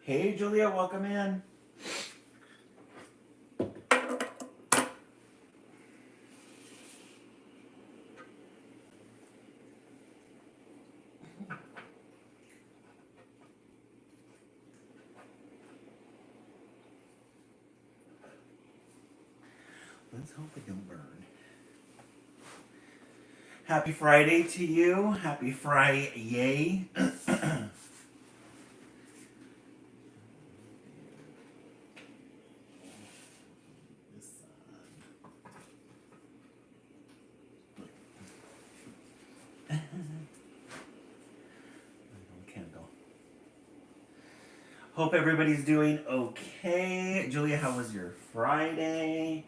Hey, Julia, welcome in. Let's hope it don't burn. Happy Friday to you. Happy Friday. Candle. Hope everybody's doing okay. Julia, how was your Friday?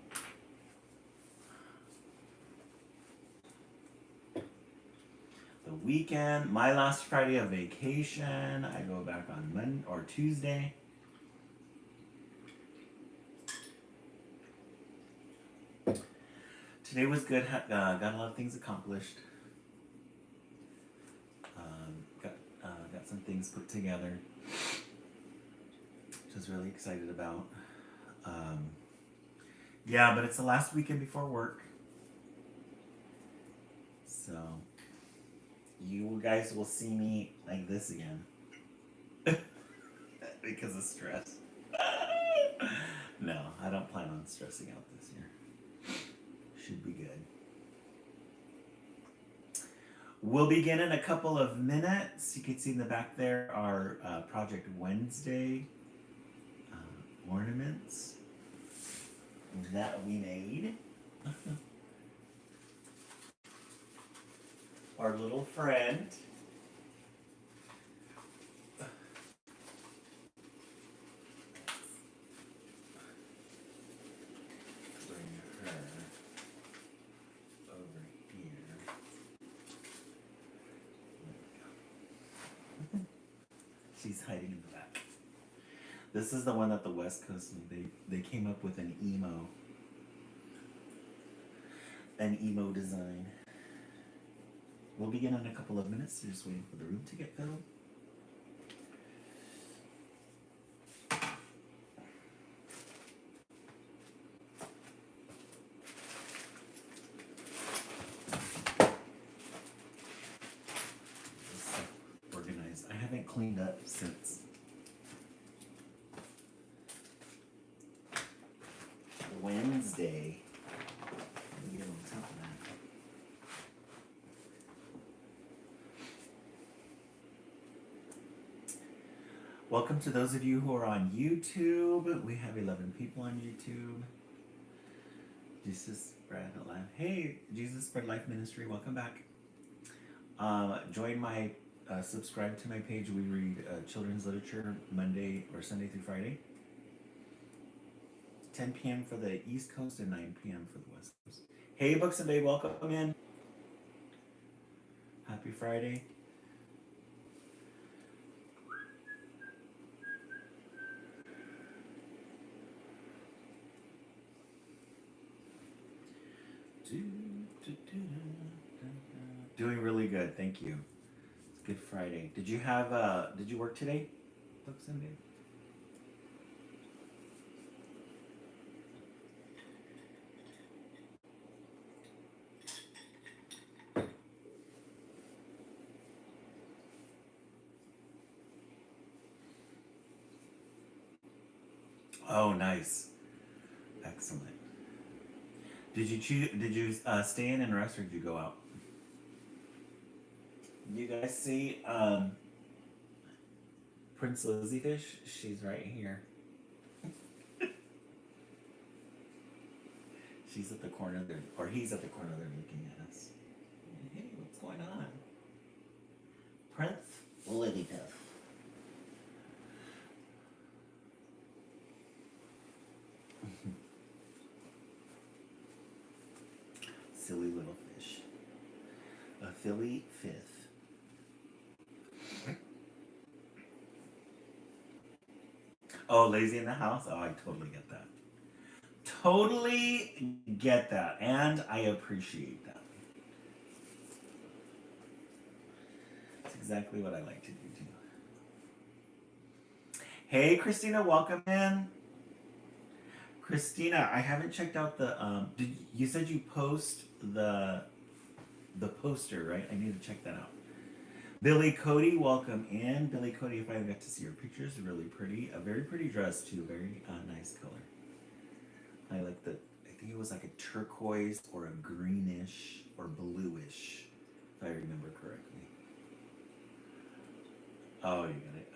The weekend, my last Friday of vacation. I go back on Monday or Tuesday. Today was good. Got a lot of things accomplished. Got some things put together, which I was really excited about. Yeah, but it's the last weekend before work, so you guys will see me like this again because of stress. No, I don't plan on stressing out this year. Should be good. We'll begin in a couple of minutes. You can see in the back there our Project Wednesday ornaments that we made. Our little friend. Bring her over here. There we go. She's hiding in the back. This is the one that the West Coast made. They came up with an emo design. We'll begin in a couple of minutes. We're just waiting for the room to get filled. Organized. I haven't cleaned up since Wednesday. Let me get on top of that. Welcome to those of you who are on YouTube. We have 11 people on YouTube. Jesus Spread Life. Hey, Jesus Spread Life Ministry. Welcome back. Join my, subscribe to my page. We read children's literature Monday or Sunday through Friday. 10 p.m. for the East Coast and 9 p.m. for the West Coast. Hey, Books and Babe, welcome in. Happy Friday. Doing really good, thank you. It's Good Friday. Did you work today, Books and Babe? Oh, nice. Excellent. Did you stay in and rest or did you go out? You guys see Prince Lizzie Fish? She's right here. She's at the corner there, or he's at the corner there looking at us. Hey, what's going on? Prince Lizzie Fish. Silly little fish. A Philly fifth. Oh, lazy in the house? Oh, I totally get that. Totally get that. And I appreciate that. That's exactly what I like to do too. Hey, Christina, welcome in. Christina, I haven't checked out the. You said you post the poster, right? I need to check that out. Billy Cody, welcome in. Billy Cody, if I got to see your pictures, really pretty. A very pretty dress too. Very nice color. I like the. I think it was like a turquoise or a greenish or bluish, if I remember correctly. Oh, you got it.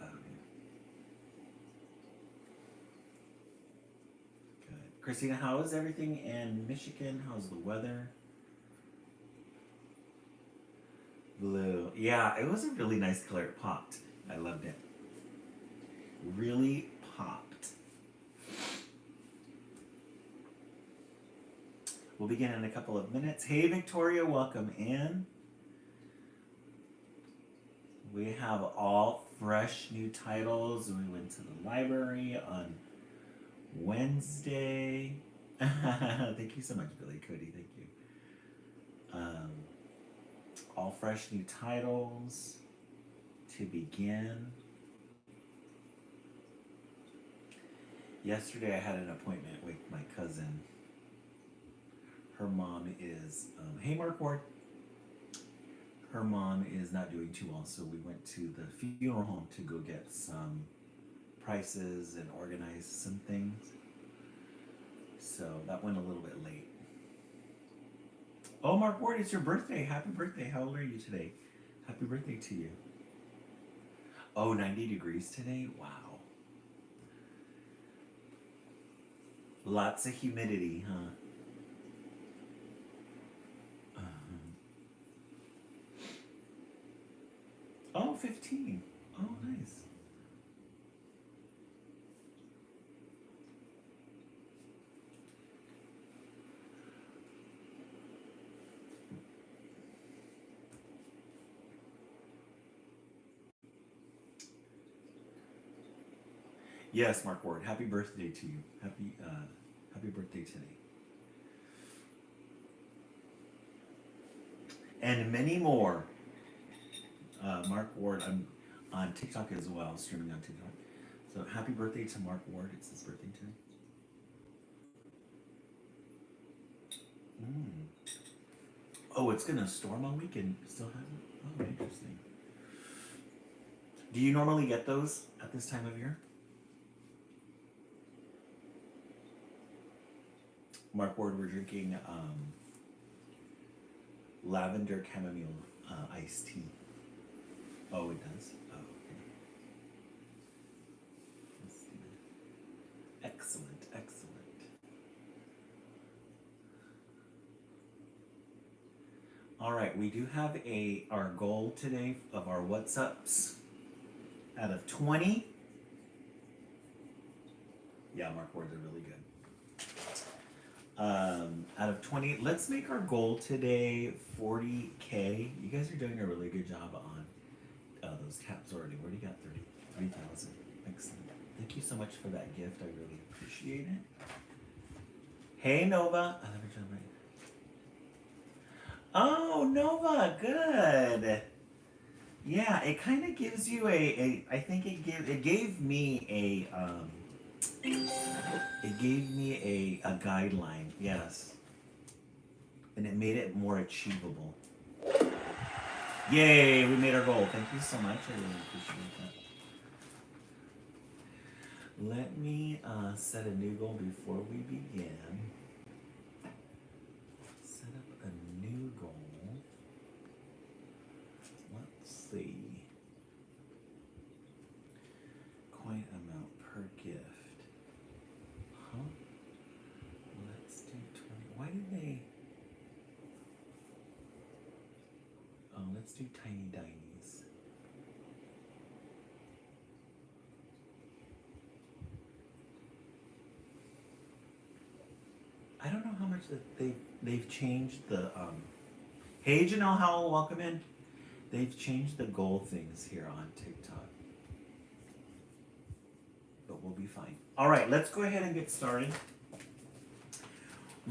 Good. Christina, how is everything in Michigan? How's the weather? Blue. Yeah, it was a really nice color. It popped. I loved it. Really popped. We'll begin in a couple of minutes. Hey, Victoria, welcome in. We have all fresh new titles. We went to the library on Wednesday. Thank you so much, Billy Cody. Thank you. All fresh new titles to begin. Yesterday I had an appointment with my cousin. Her mom is, hey Mark Ward. Her mom is not doing too well, so we went to the funeral home to go get some prices and organize some things. So that went a little bit late. Oh, Mark Ward, it's your birthday. Happy birthday. How old are you today? Happy birthday to you. Oh, 90 degrees today? Wow. Lots of humidity, huh? Oh, 15. Oh, nice. Yes, Mark Ward. Happy birthday to you. Happy birthday today. And many more. Mark Ward, I'm on TikTok as well, streaming on TikTok. So happy birthday to Mark Ward. It's his birthday today. Oh, it's gonna storm all weekend. Still hasn't. Oh, interesting. Do you normally get those at this time of year? Mark Ward, we're drinking lavender chamomile iced tea. Oh, it does? Oh, okay. Let's see. Excellent, excellent. All right, we do have our goal today of our what's ups out of 20. Yeah, Mark Ward, they're really good. Out of 20, let's make our goal today 40K. You guys are doing a really good job on those caps already. We already got 3,000. Excellent. Thank you so much for that gift. I really appreciate it. Hey, Nova. I never done right. Oh, Nova, good. Yeah, it kind of gives you I think it gave me a guideline, yes. And it made it more achievable. Yay, we made our goal. Thank you so much. I really appreciate that. Let me set a new goal before we begin. Set up a new goal. Let's see. Coin amount per gift. Huh? Let's do 20. Why did they? Oh, let's do Tiny Dinies. I don't know how much that they've changed the Hey Janelle Howell, welcome in. They've changed the goal things here on TikTok. But we'll be fine. All right, let's go ahead and get started.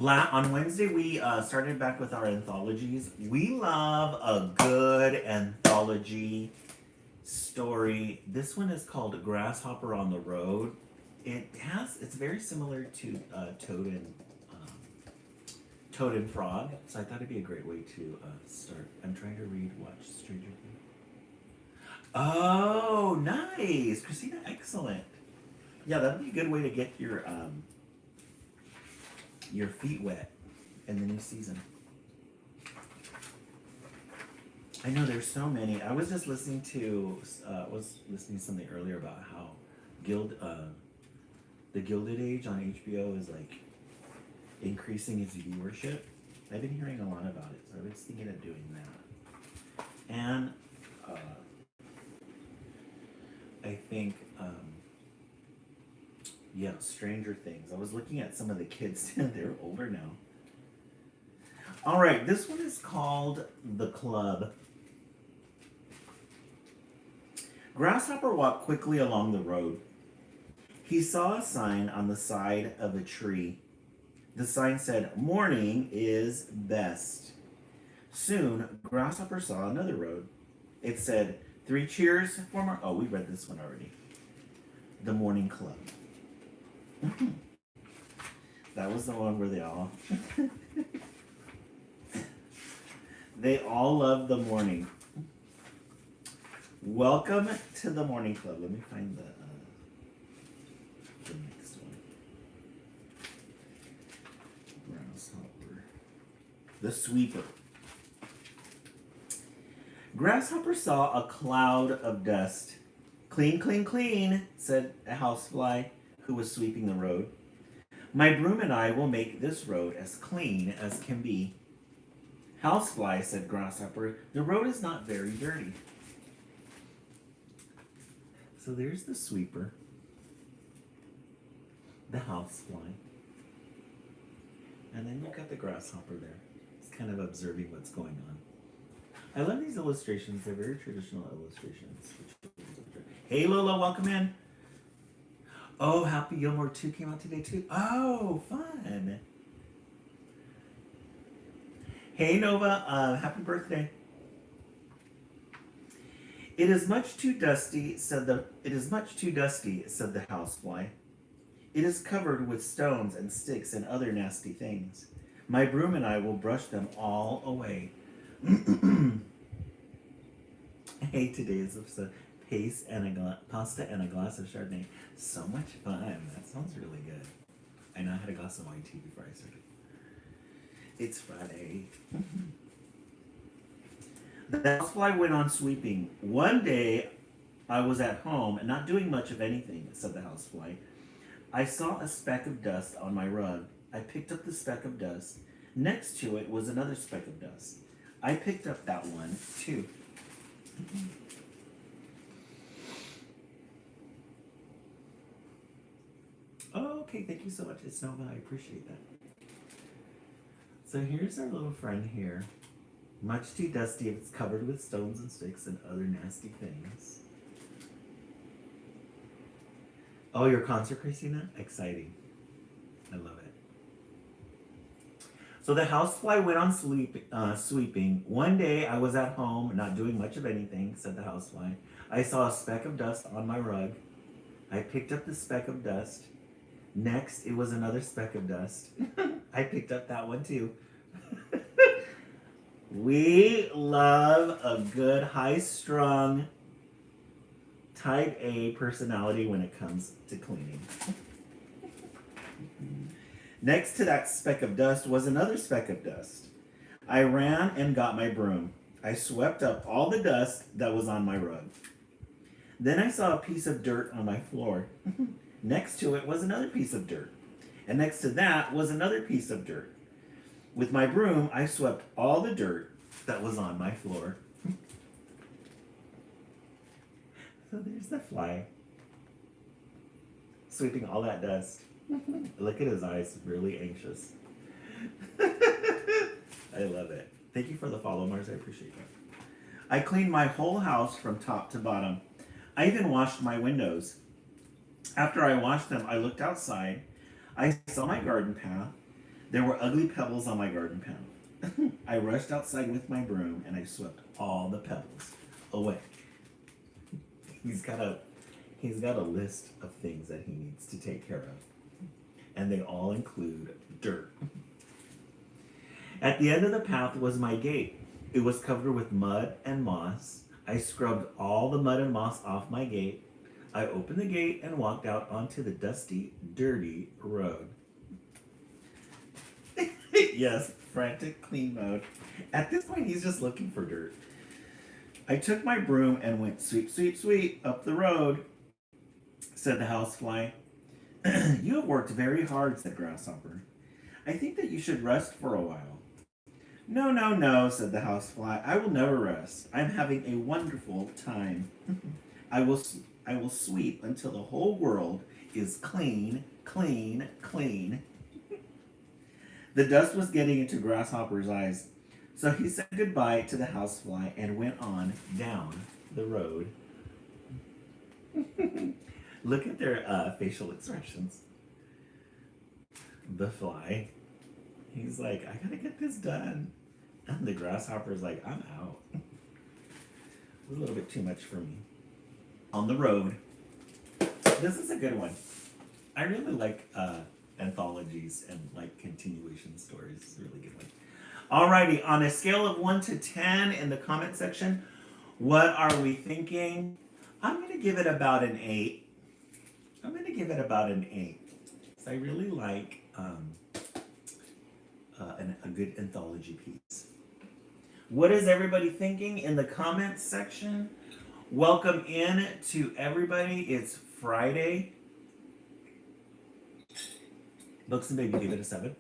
On Wednesday, we started back with our anthologies. We love a good anthology story. This one is called Grasshopper on the Road. It's very similar to Toad and Frog, so I thought it'd be a great way to start. I'm trying to watch Stranger Things. Oh, nice, Christina, excellent. Yeah, that'd be a good way to get your feet wet in the new season. I know there's so many. I was just listening to something earlier about how the Gilded Age on HBO is like increasing its viewership. I've been hearing a lot about it, so I was thinking of doing that. And I think yeah, Stranger Things. I was looking at some of the kids. They're older now. All right, this one is called The Club. Grasshopper walked quickly along the road. He saw a sign on the side of a tree. The sign said, "Morning is best." Soon, Grasshopper saw another road. It said, "3 cheers for more." Oh, we read this one already. The Morning Club. That was the one where they all love the morning. Welcome to the Morning Club. Let me find the next one. Grasshopper. The Sweeper. Grasshopper saw a cloud of dust. "Clean, clean, clean," said a housefly who was sweeping the road. "My broom and I will make this road as clean as can be." "Housefly," said Grasshopper, "the road is not very dirty." So there's the sweeper, the housefly, and then you've got the grasshopper there. It's kind of observing what's going on. I love these illustrations. They're very traditional illustrations. Hey Lola, welcome in. Oh, Happy Gilmore 2 came out today too. Oh, fun. Hey Nova, happy birthday. It is much too dusty, said the housefly. "It is covered with stones and sticks and other nasty things. My broom and I will brush them all away." Hey, today's episode, pasta and a glass of Chardonnay. So much fun. That sounds really good. I know I had a glass of wine too before I started. It's Friday. The housefly went on sweeping. "One day I was at home and not doing much of anything," said the housefly. "I saw a speck of dust on my rug. I picked up the speck of dust. Next to it was another speck of dust. I picked up that one too." Oh, okay, thank you so much. It's Nova. I appreciate that. So here's our little friend here. Much too dusty, it's covered with stones and sticks and other nasty things. Oh, your concert, Christina? Exciting. I love it. So the housefly went on sweeping. "One day I was at home, not doing much of anything," said the housefly. "I saw a speck of dust on my rug. I picked up the speck of dust. Next, it was another speck of dust. I picked up that one too." We love a good high-strung type A personality when it comes to cleaning. Next to that speck of dust was another speck of dust. I ran and got my broom. I swept up all the dust that was on my rug. Then I saw a piece of dirt on my floor. Next to it was another piece of dirt. And next to that was another piece of dirt. With my broom, I swept all the dirt that was on my floor. So there's the fly, sweeping all that dust. Look at his eyes, really anxious. I love it. Thank you for the follow, Mars. I appreciate that. "I cleaned my whole house from top to bottom. I even washed my windows. After I washed them, I looked outside. I saw my garden path. There were ugly pebbles on my garden path. I rushed outside with my broom and I swept all the pebbles away." he's got a list of things that he needs to take care of. And they all include dirt. At the end of the path was my gate. It was covered with mud and moss. I scrubbed all the mud and moss off my gate. I opened the gate and walked out onto the dusty, dirty road. Yes, frantic clean mode. At this point, he's just looking for dirt. I took my broom and went sweep, sweep, sweep up the road, said the housefly. You have worked very hard, said Grasshopper. I think that you should rest for a while. No, no, no, said the housefly. I will never rest. I'm having a wonderful time. I will sweep until the whole world is clean, clean, clean. The dust was getting into Grasshopper's eyes, so he said goodbye to the housefly and went on down the road. Look at their facial expressions. The fly, he's like, I gotta get this done. And the grasshopper's like, I'm out. It was a little bit too much for me. On the road. This is a good one. I really like anthologies and like continuation stories. It's a really good one. Alrighty, on a scale of 1 to 10 in the comment section, what are we thinking? I'm gonna give it about an 8. I'm gonna give it about an 8. So I really like a good anthology piece. What is everybody thinking in the comments section? Welcome in to everybody. It's Friday. Books and Baby gave it a 7.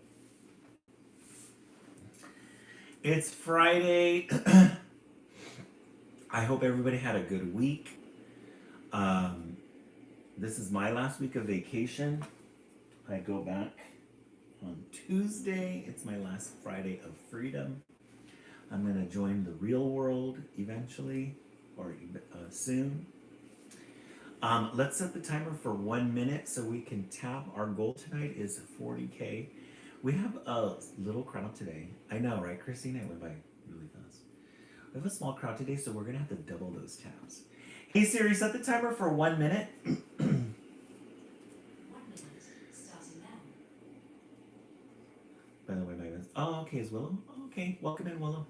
It's Friday. I hope everybody had a good week. This is my last week of vacation. I go back on Tuesday. It's my last Friday of freedom. I'm going to join the real world eventually, or soon. Let's set the timer for 1 minute so we can tap. Our goal tonight is 40K. We have a little crowd today. I know, right, Christina? It went by really fast. We have a small crowd today, so we're going to have to double those taps. Hey Siri, set the timer for 1 minute. 1 minute starting now. By the way, oh, okay, is Willow? Oh, okay, welcome in, Willow.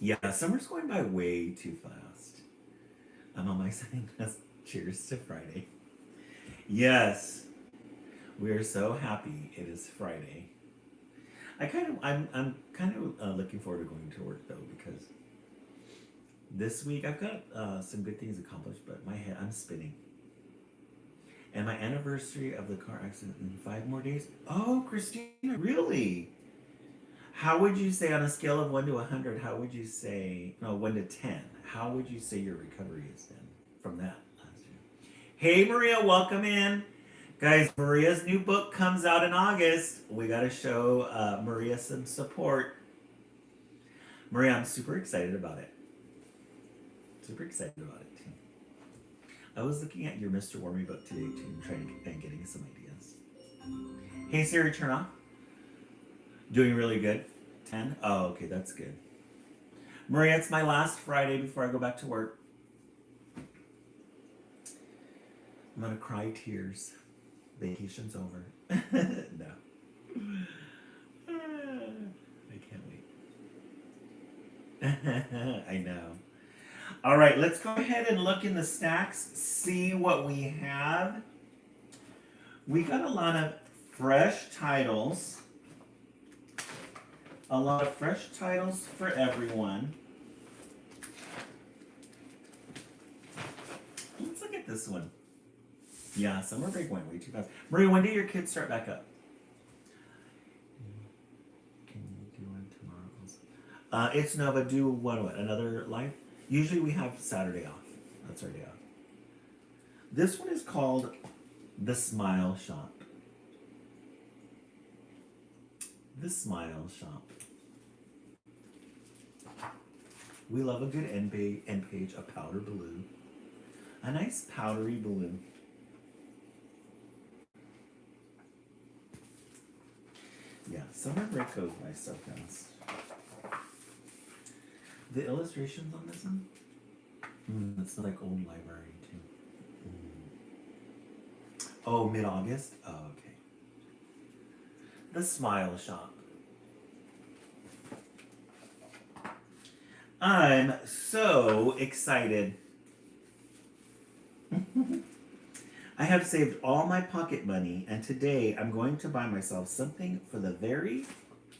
Yeah, summer's going by way too fast. I'm on my side. Cheers to Friday. Yes, we're so happy it is Friday. I'm kind of looking forward to going to work though, because this week I've got some good things accomplished, but I'm spinning. And my anniversary of the car accident in 5 more days. Oh, Christina, really? How would you say on a scale of 1 to 100, how would you say, no, 1 to 10, how would you say your recovery has been from that last year? Hey, Maria, welcome in. Guys, Maria's new book comes out in August. We got to show Maria some support. Maria, I'm super excited about it. Super excited about it, too. I was looking at your Mr. Wormy book today, too, trying and getting some ideas. Hey, Siri, turn off. Doing really good. 10? Oh, okay, that's good. Maria, it's my last Friday before I go back to work. I'm gonna cry tears. Vacation's over. No. I can't wait. I know. All right, let's go ahead and look in the stacks, see what we have. We got a lot of fresh titles. A lot of fresh titles for everyone. Let's look at this one. Yeah, summer break went way too fast. Maria, when do your kids start back up? Can you do one tomorrow? It's Nova. Do what? Another live? Usually we have Saturday off. That's our day off. This one is called The Smile Shop. The Smile Shop. We love a good end page, a powder blue. A nice powdery blue. Yeah, summer break goes by so fast. The illustrations on this one? It's like old library too. Oh, mid-August? Oh, okay. The Smile Shop. I'm so excited. I have saved all my pocket money, and today I'm going to buy myself something for the very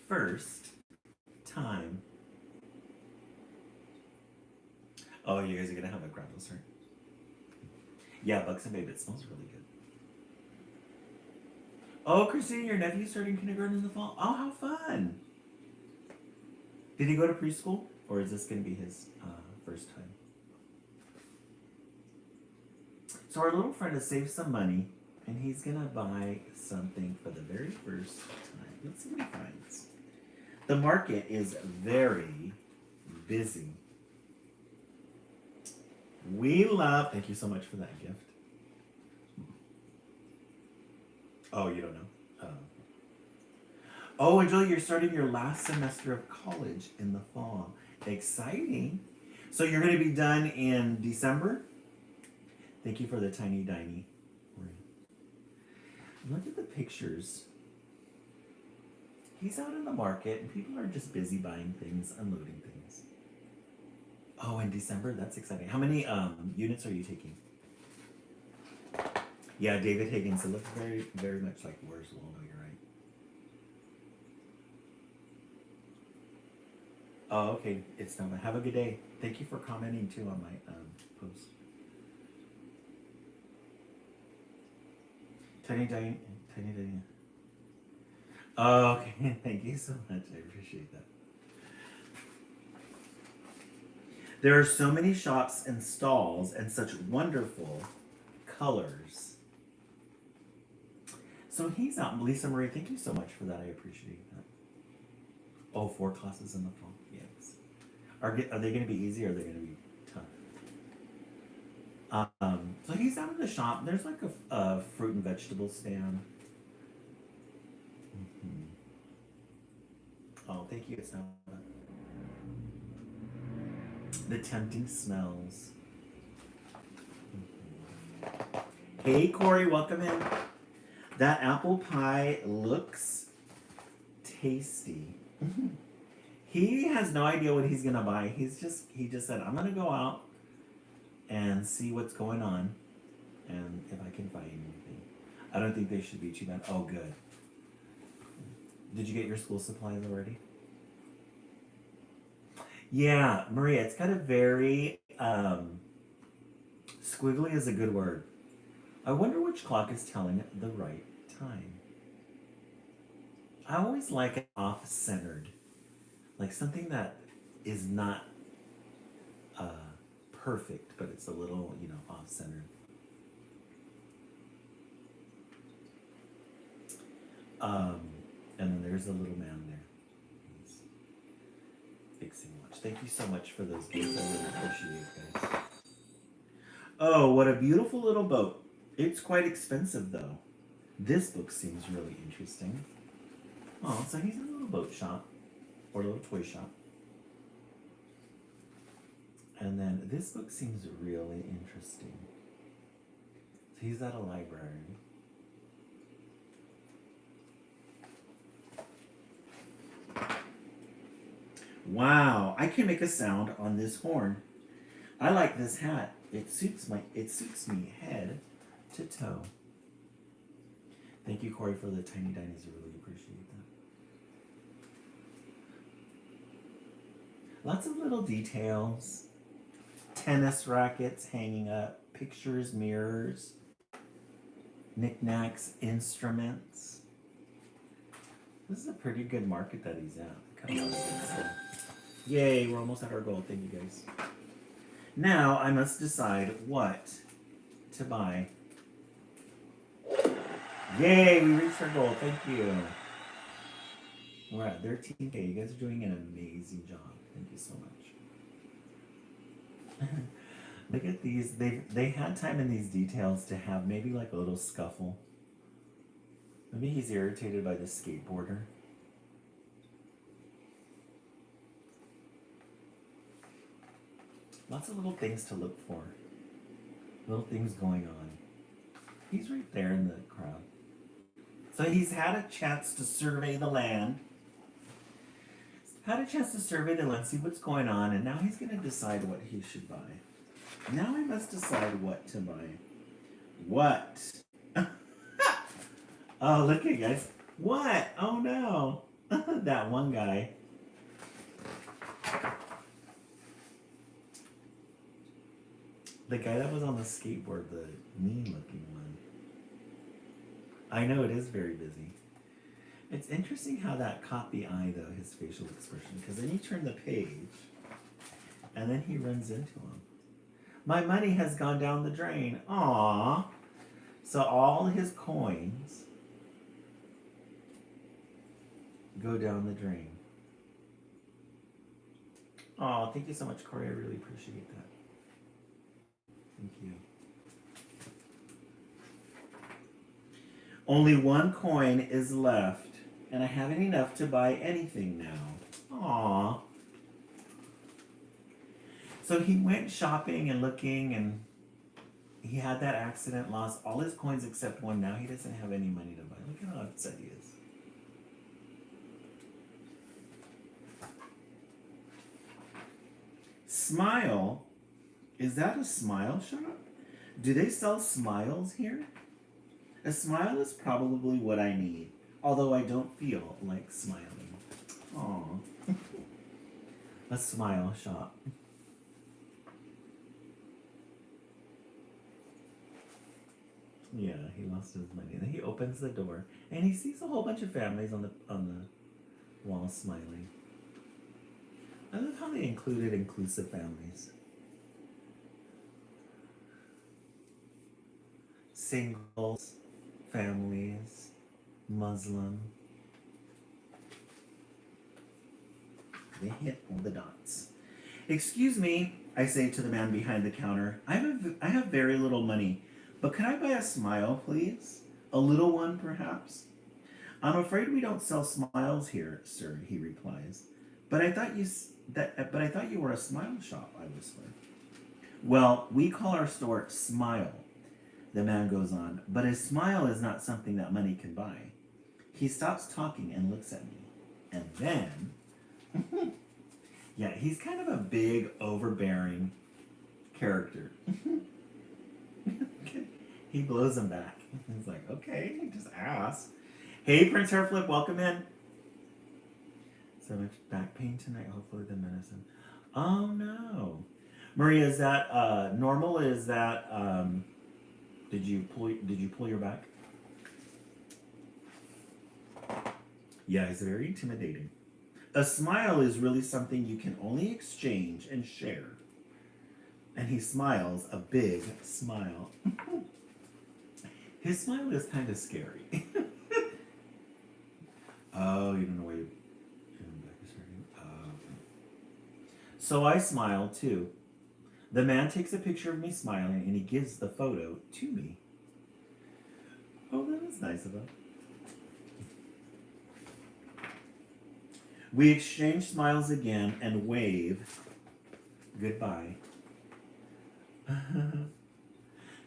first time. Oh, you guys are gonna have a gravel start. Yeah, Bucks and Babe, it smells really good. Oh, Christine, your nephew's starting kindergarten in the fall. Oh, how fun! Did he go to preschool, or is this gonna be his first time? So our little friend has saved some money, and he's gonna buy something for the very first time. Let's see what he finds. The market is very busy. We love. Thank you so much for that gift. Oh, you don't know. Oh, and Julie, you're starting your last semester of college in the fall. Exciting. So you're going to be done in December? Thank you for the tiny diny. Look at the pictures. He's out in the market, and people are just busy buying things, unloading things. Oh, in December? That's exciting. How many units are you taking? Yeah, David Higgins. It looks very, very much like Where's Waldo. You're right. Oh, okay. It's done. Have a good day. Thank you for commenting too on my post. Tiny Diane. Tiny Diane. Oh, okay. Thank you so much. I appreciate that. There are so many shops and stalls and such wonderful colors. So he's out. Lisa Marie, thank you so much for that. I appreciate that. Oh, 4 classes in the fall. Yes. Are they going to be easy or are they going to be tough? So he's out of the shop. There's like a fruit and vegetable stand. Mm-hmm. Oh, thank you. It's not the tempting smells. Mm-hmm. Hey, Corey, welcome in. That apple pie looks tasty. He has no idea what he's gonna buy. He just said, I'm gonna go out and see what's going on and if I can find anything. I don't think they should be too bad. Oh, good. Did you get your school supplies already? Yeah, Maria, it's got a very squiggly is a good word. I wonder which clock is telling the right time. I always like it off-centered, like something that is not perfect, but it's a little, off-centered. And then there's a little man there. He's fixing lunch. Thank you so much for those gifts. I really appreciate it, guys. Oh, what a beautiful little boat. It's quite expensive, though. This book seems really interesting. Oh, so he's in a little boat shop or a little toy shop. And then this book seems really interesting. So he's at a library. Wow, I can make a sound on this horn. I like this hat. It suits me head to toe. Thank you, Corey, for the tiny dinies. I really appreciate that. Lots of little details. Tennis rackets hanging up, pictures, mirrors, knickknacks, instruments. This is a pretty good market that he's at. Kind of good stuff. Yay, we're almost at our goal. Thank you, guys. Now I must decide what to buy. Yay, we reached our goal. Thank you. We're at 13K. You guys are doing an amazing job. Thank you so much. Look at these. They had time in these details to have maybe like a little scuffle. Maybe he's irritated by the skateboarder. Lots of little things to look for. Little things going on. He's right there in the crowd. So he's had a chance to survey the land. See what's going on, and now he's going to decide what he should buy. Now I must decide what to buy. What? Oh, look at guys. What? Oh no. That one guy. The guy that was on the skateboard, the mean looking one. I know it is very busy. It's interesting how that caught the eye though, his facial expression, because then you turn the page and then he runs into him. My money has gone down the drain. Aww. So all his coins go down the drain. Oh, thank you so much, Corey. I really appreciate that. Thank you. Only one coin is left, and I haven't enough to buy anything now. Aww. So he went shopping and looking, and he had that accident, lost all his coins except one. Now he doesn't have any money to buy. Look at how upset he is. Smile? Is that a smile shop? Do they sell smiles here? A smile is probably what I need, although I don't feel like smiling. Aww. A smile shop. Yeah, he lost his money. Then he opens the door and he sees a whole bunch of families on the wall smiling. I love how they included inclusive families. Singles, families, Muslim. They hit all the dots. Excuse me, I say to the man behind the counter. I have very little money, but can I buy a smile, please? A little one, perhaps? I'm afraid we don't sell smiles here, sir, he replies. But I thought you were a smile shop, I whisper. Well, we call our store Smile, the man goes on, but a smile is not something that money can buy. He stops talking and looks at me. And then, yeah, he's kind of a big, overbearing character. Okay. He blows him back. He's like, okay, just ask. Hey, Prince Hairflip, welcome in. So much back pain tonight, hopefully the medicine. Oh no. Maria, is that normal? Is that did you pull your back? Yeah, it's very intimidating. A smile is really something you can only exchange and share. And he smiles a big smile. His smile is kind of scary. Oh, you don't know where your back is hurting? Okay. So I smile too. The man takes a picture of me smiling and he gives the photo to me. Oh, that was nice of him. We exchange smiles again and wave goodbye.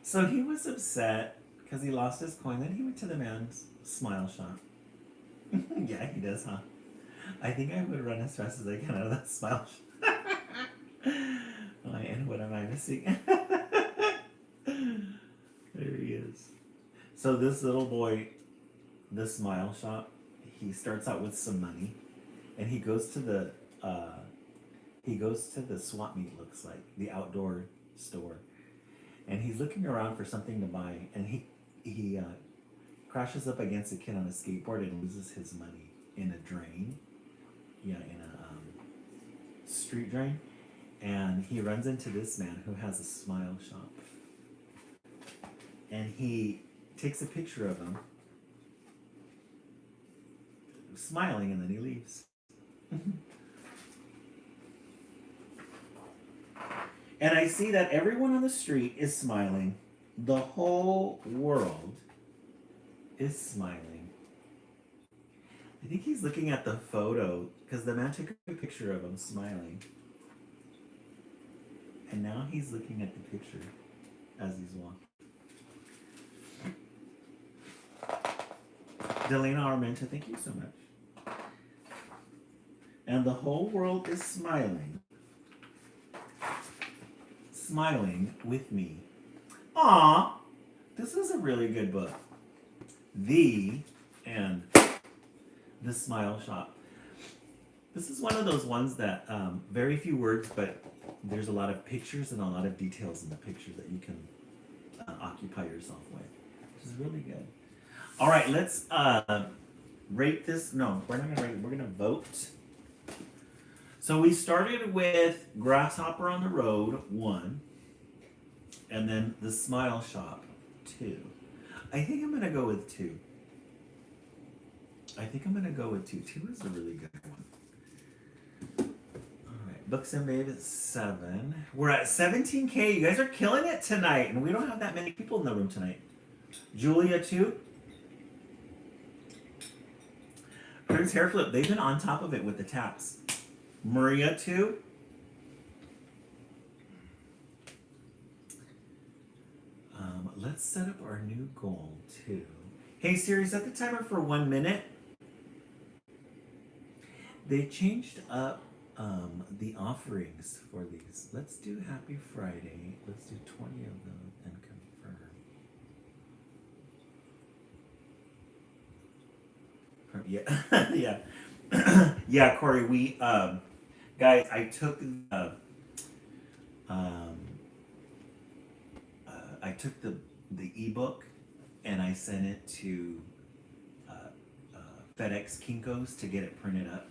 So he was upset because he lost his coin. Then he went to the man's smile shop. Yeah, he does, huh? I think I would run as fast as I can out of that smile shop. And what am I missing? There he is. So this little boy, this smile shop, he starts out with some money, and he goes to the swap meet, looks like the outdoor store, and he's looking around for something to buy, and he crashes up against a kid on a skateboard and loses his money in a drain. Yeah, in a street drain. And he runs into this man who has a smile shop. And he takes a picture of him smiling, and then he leaves. And I see that everyone on the street is smiling. The whole world is smiling. I think he's looking at the photo because the man took a picture of him smiling. And now he's looking at the picture as he's walking. Delana Armenta, thank you so much. And the whole world is smiling. Smiling with me. Aw, this is a really good book. And The Smile Shop. This is one of those ones that very few words, but there's a lot of pictures and a lot of details in the picture that you can occupy yourself with, which is really good. All right, let's rate this. No, we're not gonna rate it. We're gonna vote. So we started with Grasshopper on the Road, 1, and then The Smile Shop, 2. I think I'm gonna go with 2. I think I'm gonna go with 2. 2 is a really good one. All right, Books and Babe is 7. We're at 17K. You guys are killing it tonight, and we don't have that many people in the room tonight. Julia 2. Prince Hair Flip, they've been on top of it with the taps. Maria 2. Let's set up our new goal 2. Hey Siri, set the timer for 1 minute. They changed up the offerings for these. Let's do Happy Friday. Let's do 20 of them and confirm. Yeah, yeah, yeah, Corey. We guys, I took the ebook and I sent it to FedEx Kinko's to get it printed up,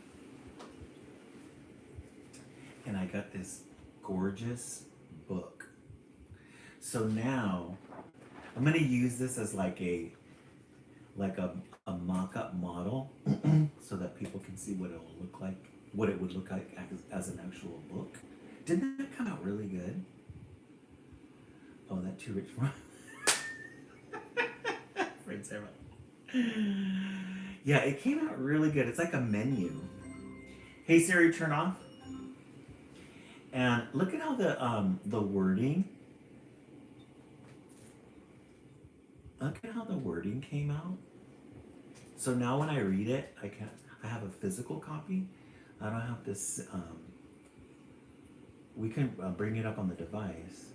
and I got this gorgeous book. So now I'm gonna use this as like a mock-up model so that people can see what it will look like, what it would look like as an actual book. Didn't that come out really good? Oh, that too rich for Fred Sarah. Yeah, it came out really good. It's like a menu. Hey Siri, turn off. And look at how the wording. Look at how the wording came out. So now when I read it, I have a physical copy. I don't have this. We can bring it up on the device,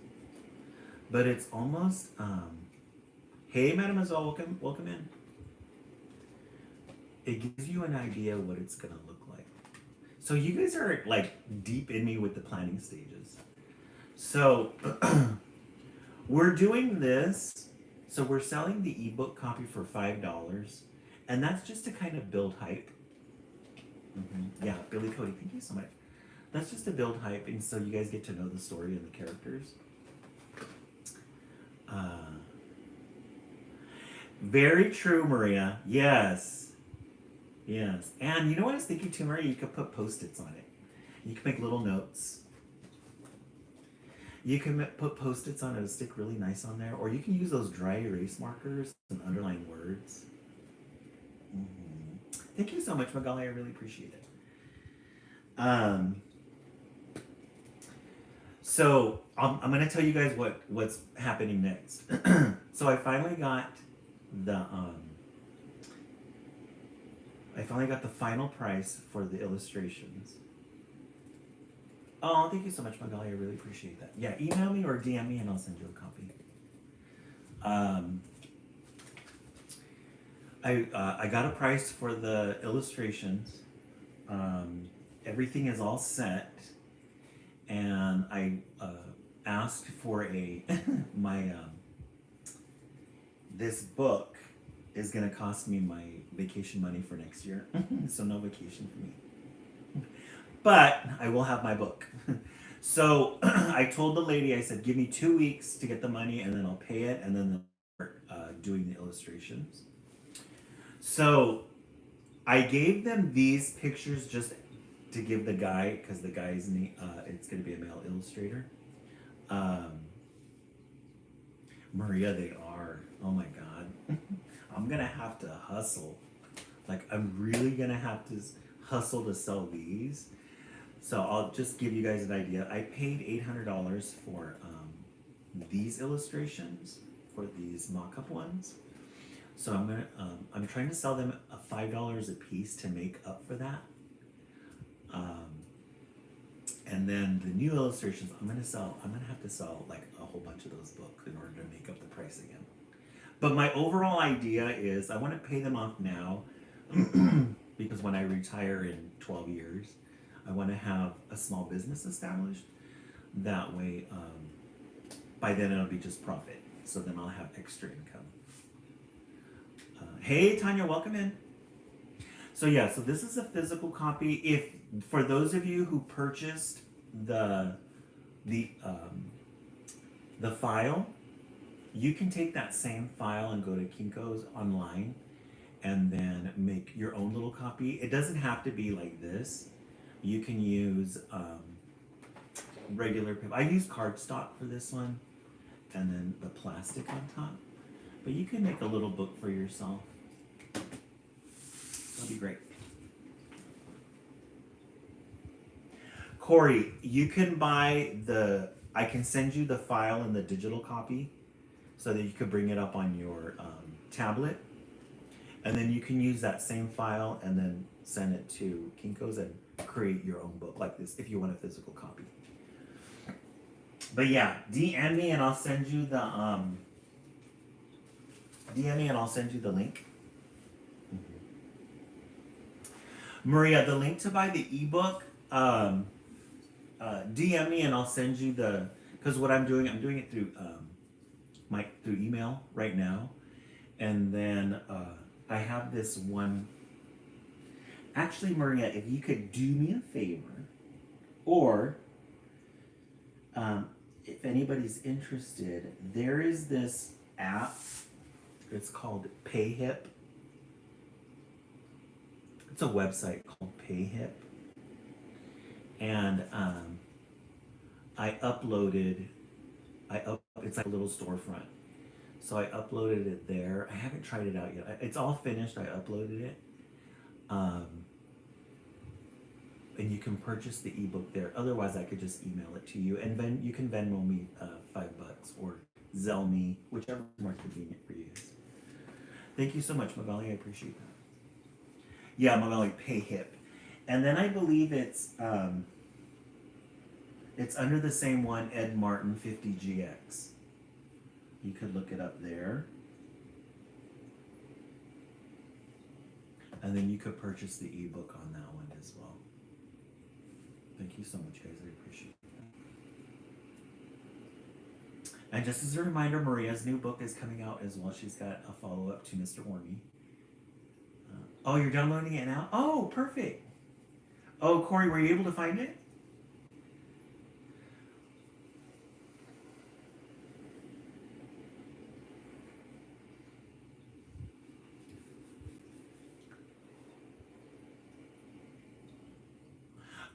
but it's almost. Hey, Mademoiselle, welcome in. It gives you an idea of what it's gonna look like. So you guys are like deep in me with the planning stages. So we're doing this. So we're selling the ebook copy for $5, and that's just to kind of build hype. Yeah, Billy Cody, thank you so much. That's just to build hype, and so you guys get to know the story and the characters. Very true, Maria. Yes. Yes. And you know what I was thinking too, Maria? You could put Post-its on it. You can make little notes. You can put Post-its on it to stick really nice on there. Or you can use those dry erase markers and underline words. Thank you so much, Magali. I really appreciate it. So I'm going to tell you guys what's happening next. So I finally got the final price for the illustrations. Oh, thank you so much, Magali. I really appreciate that. Yeah, email me or DM me and I'll send you a copy. I got a price for the illustrations. Everything is all set, and I asked for this book is gonna cost me my vacation money for next year, so no vacation for me. But I will have my book. So I told the lady, I said, give me 2 weeks to get the money, and then I'll pay it, and then they'll start doing the illustrations. So I gave them these pictures just to give the guy, because the guy's it's going to be a male illustrator. Maria, they are. Oh my God. I'm going to have to hustle. Like, I'm really going to have to hustle to sell these. So I'll just give you guys an idea. I paid $800 for these illustrations, for these mock-up ones. So I'm trying to sell them $5 a piece to make up for that. And then the new illustrations, I'm gonna have to sell like a whole bunch of those books in order to make up the price again. But my overall idea is I want to pay them off now because when I retire in 12 years, I want to have a small business established. That way, by then it'll be just profit. So then I'll have extra income. Hey, Tanya, welcome in. So yeah, so this is a physical copy. If for those of you who purchased the file, you can take that same file and go to Kinko's online and then make your own little copy. It doesn't have to be like this. You can use regular paper. I use cardstock for this one and then the plastic on top. But you can make a little book for yourself. That'll be great. Corey, you can buy I can send you the file in the digital copy so that you could bring it up on your tablet. And then you can use that same file and then send it to Kinko's and create your own book like this if you want a physical copy. But yeah, DM me and I'll send you the link. Maria, the link to buy the ebook, DM me and I'll send you because what I'm doing it through through email right now. And then I have this one. Actually, Maria, if you could do me a favor, or if anybody's interested, there is this app. It's called PayHip. It's a website called PayHip. And it's like a little storefront. So I uploaded it there. I haven't tried it out yet. It's all finished. I uploaded it. And you can purchase the ebook there. Otherwise, I could just email it to you. And then you can Venmo me $5 or Zelle me, whichever is more convenient for you. Thank you so much, Magali. I appreciate that. Yeah, Magali, PayHip. And then I believe it's under the same one, Ed Martin 50GX. You could look it up there. And then you could purchase the ebook on that one as well. Thank you so much, guys. I appreciate that. And just as a reminder, Maria's new book is coming out as well. She's got a follow-up to Mr. Orme. Oh, you're downloading it now? Oh, perfect. Oh, Corey, were you able to find it?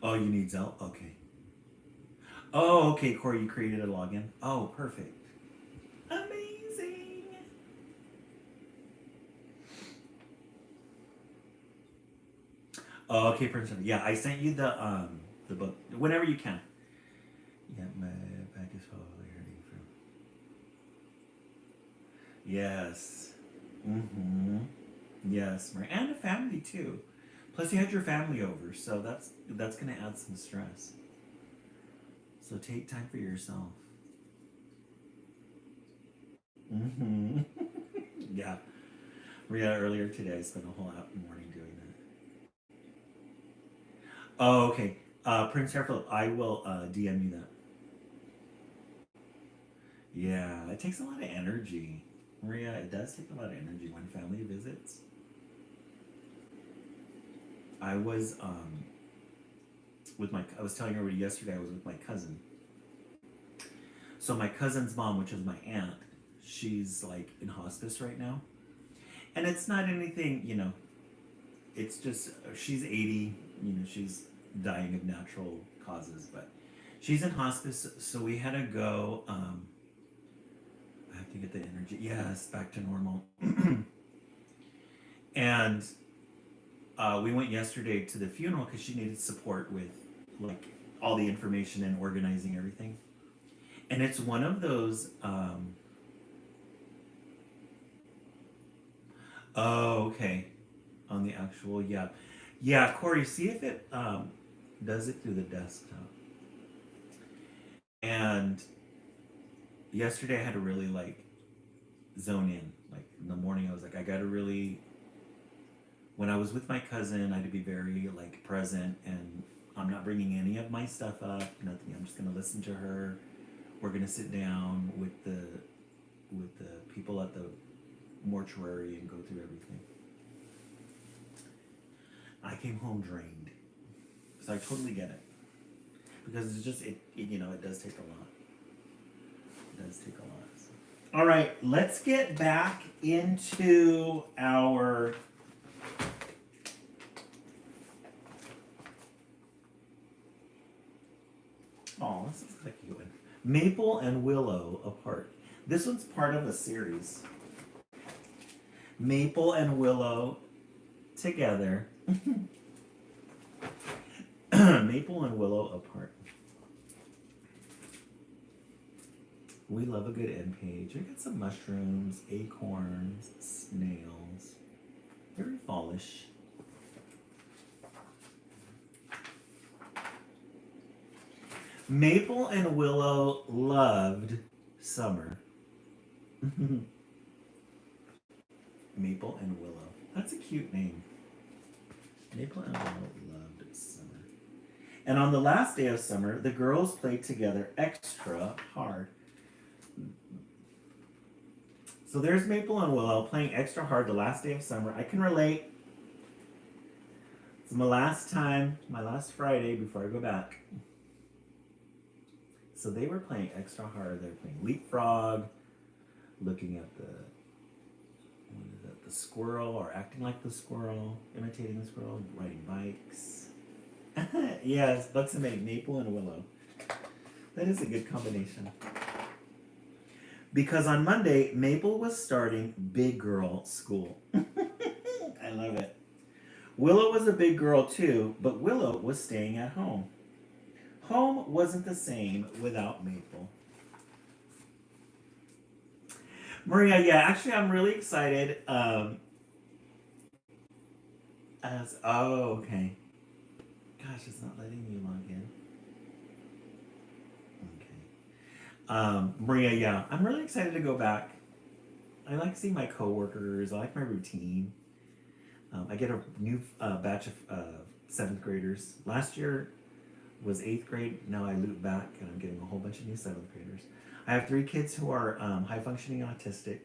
Oh, you need Zelle? Okay. Oh, okay, Corey, you created a login. Oh, perfect. Amazing. Oh, okay, Prince. Yeah, I sent you the book whenever you can. Yeah, my back is probably hurting from. Yes. Mm-hmm. Yes, right. And a family too. Plus, you had your family over, so that's gonna add some stress. So take time for yourself. Mm-hmm. Yeah. Yeah, earlier today, I spent a whole morning doing that. Oh, okay. Prince Hairphilip, I will DM you that. Yeah, it takes a lot of energy. Maria, it does take a lot of energy when family visits. I was I was telling everybody yesterday I was with my cousin. So my cousin's mom, which is my aunt, she's like in hospice right now. And it's not anything, it's just she's 80, she's dying of natural causes, but she's in hospice, so we had to go I have to get the energy. Yes, back to normal. And we went yesterday to the funeral because she needed support with like all the information and organizing everything. And it's one of those. Oh, okay. On the actual, yeah, yeah. Corey, see if it does it through the desktop. And yesterday I had to really like zone in. Like in the morning, I was like, I gotta really. When I was with my cousin, I had to be very like present, and I'm not bringing any of my stuff up. Nothing. I'm just gonna listen to her. We're gonna sit down with the people at the mortuary and go through everything. I came home drained, so I totally get it because it's just it does take a lot. It does take a lot. So. All right, let's get back into our. Oh, this is like a good one. Maple and Willow apart. This one's part of a series. Maple and Willow together. Maple and Willow apart. We love a good end page. We got some mushrooms, acorns, snails. Very fallish. Maple and Willow loved summer. Maple and Willow. That's a cute name. Maple and Willow loved summer. And on the last day of summer, the girls played together extra hard. So there's Maple and Willow playing extra hard the last day of summer. I can relate. It's my last time, my last Friday before I go back. So they were playing extra hard. They were playing leapfrog, looking at the squirrel or acting like the squirrel, imitating the squirrel, riding bikes. Yes, Bucks and Meg, Maple and Willow. That is a good combination. Because on Monday, Maple was starting big girl school. I love it. Willow was a big girl too, but Willow was staying at home. Home wasn't the same without Maple. Maria, yeah, actually, I'm really excited. Okay. Gosh, it's not letting me log in. Okay. Maria, yeah, I'm really excited to go back. I like seeing my coworkers. I like my routine. I get a new batch of 7th graders. Last year was 8th grade. Now I loop back and I'm getting a whole bunch of new 7th graders. I have 3 kids who are high functioning autistic.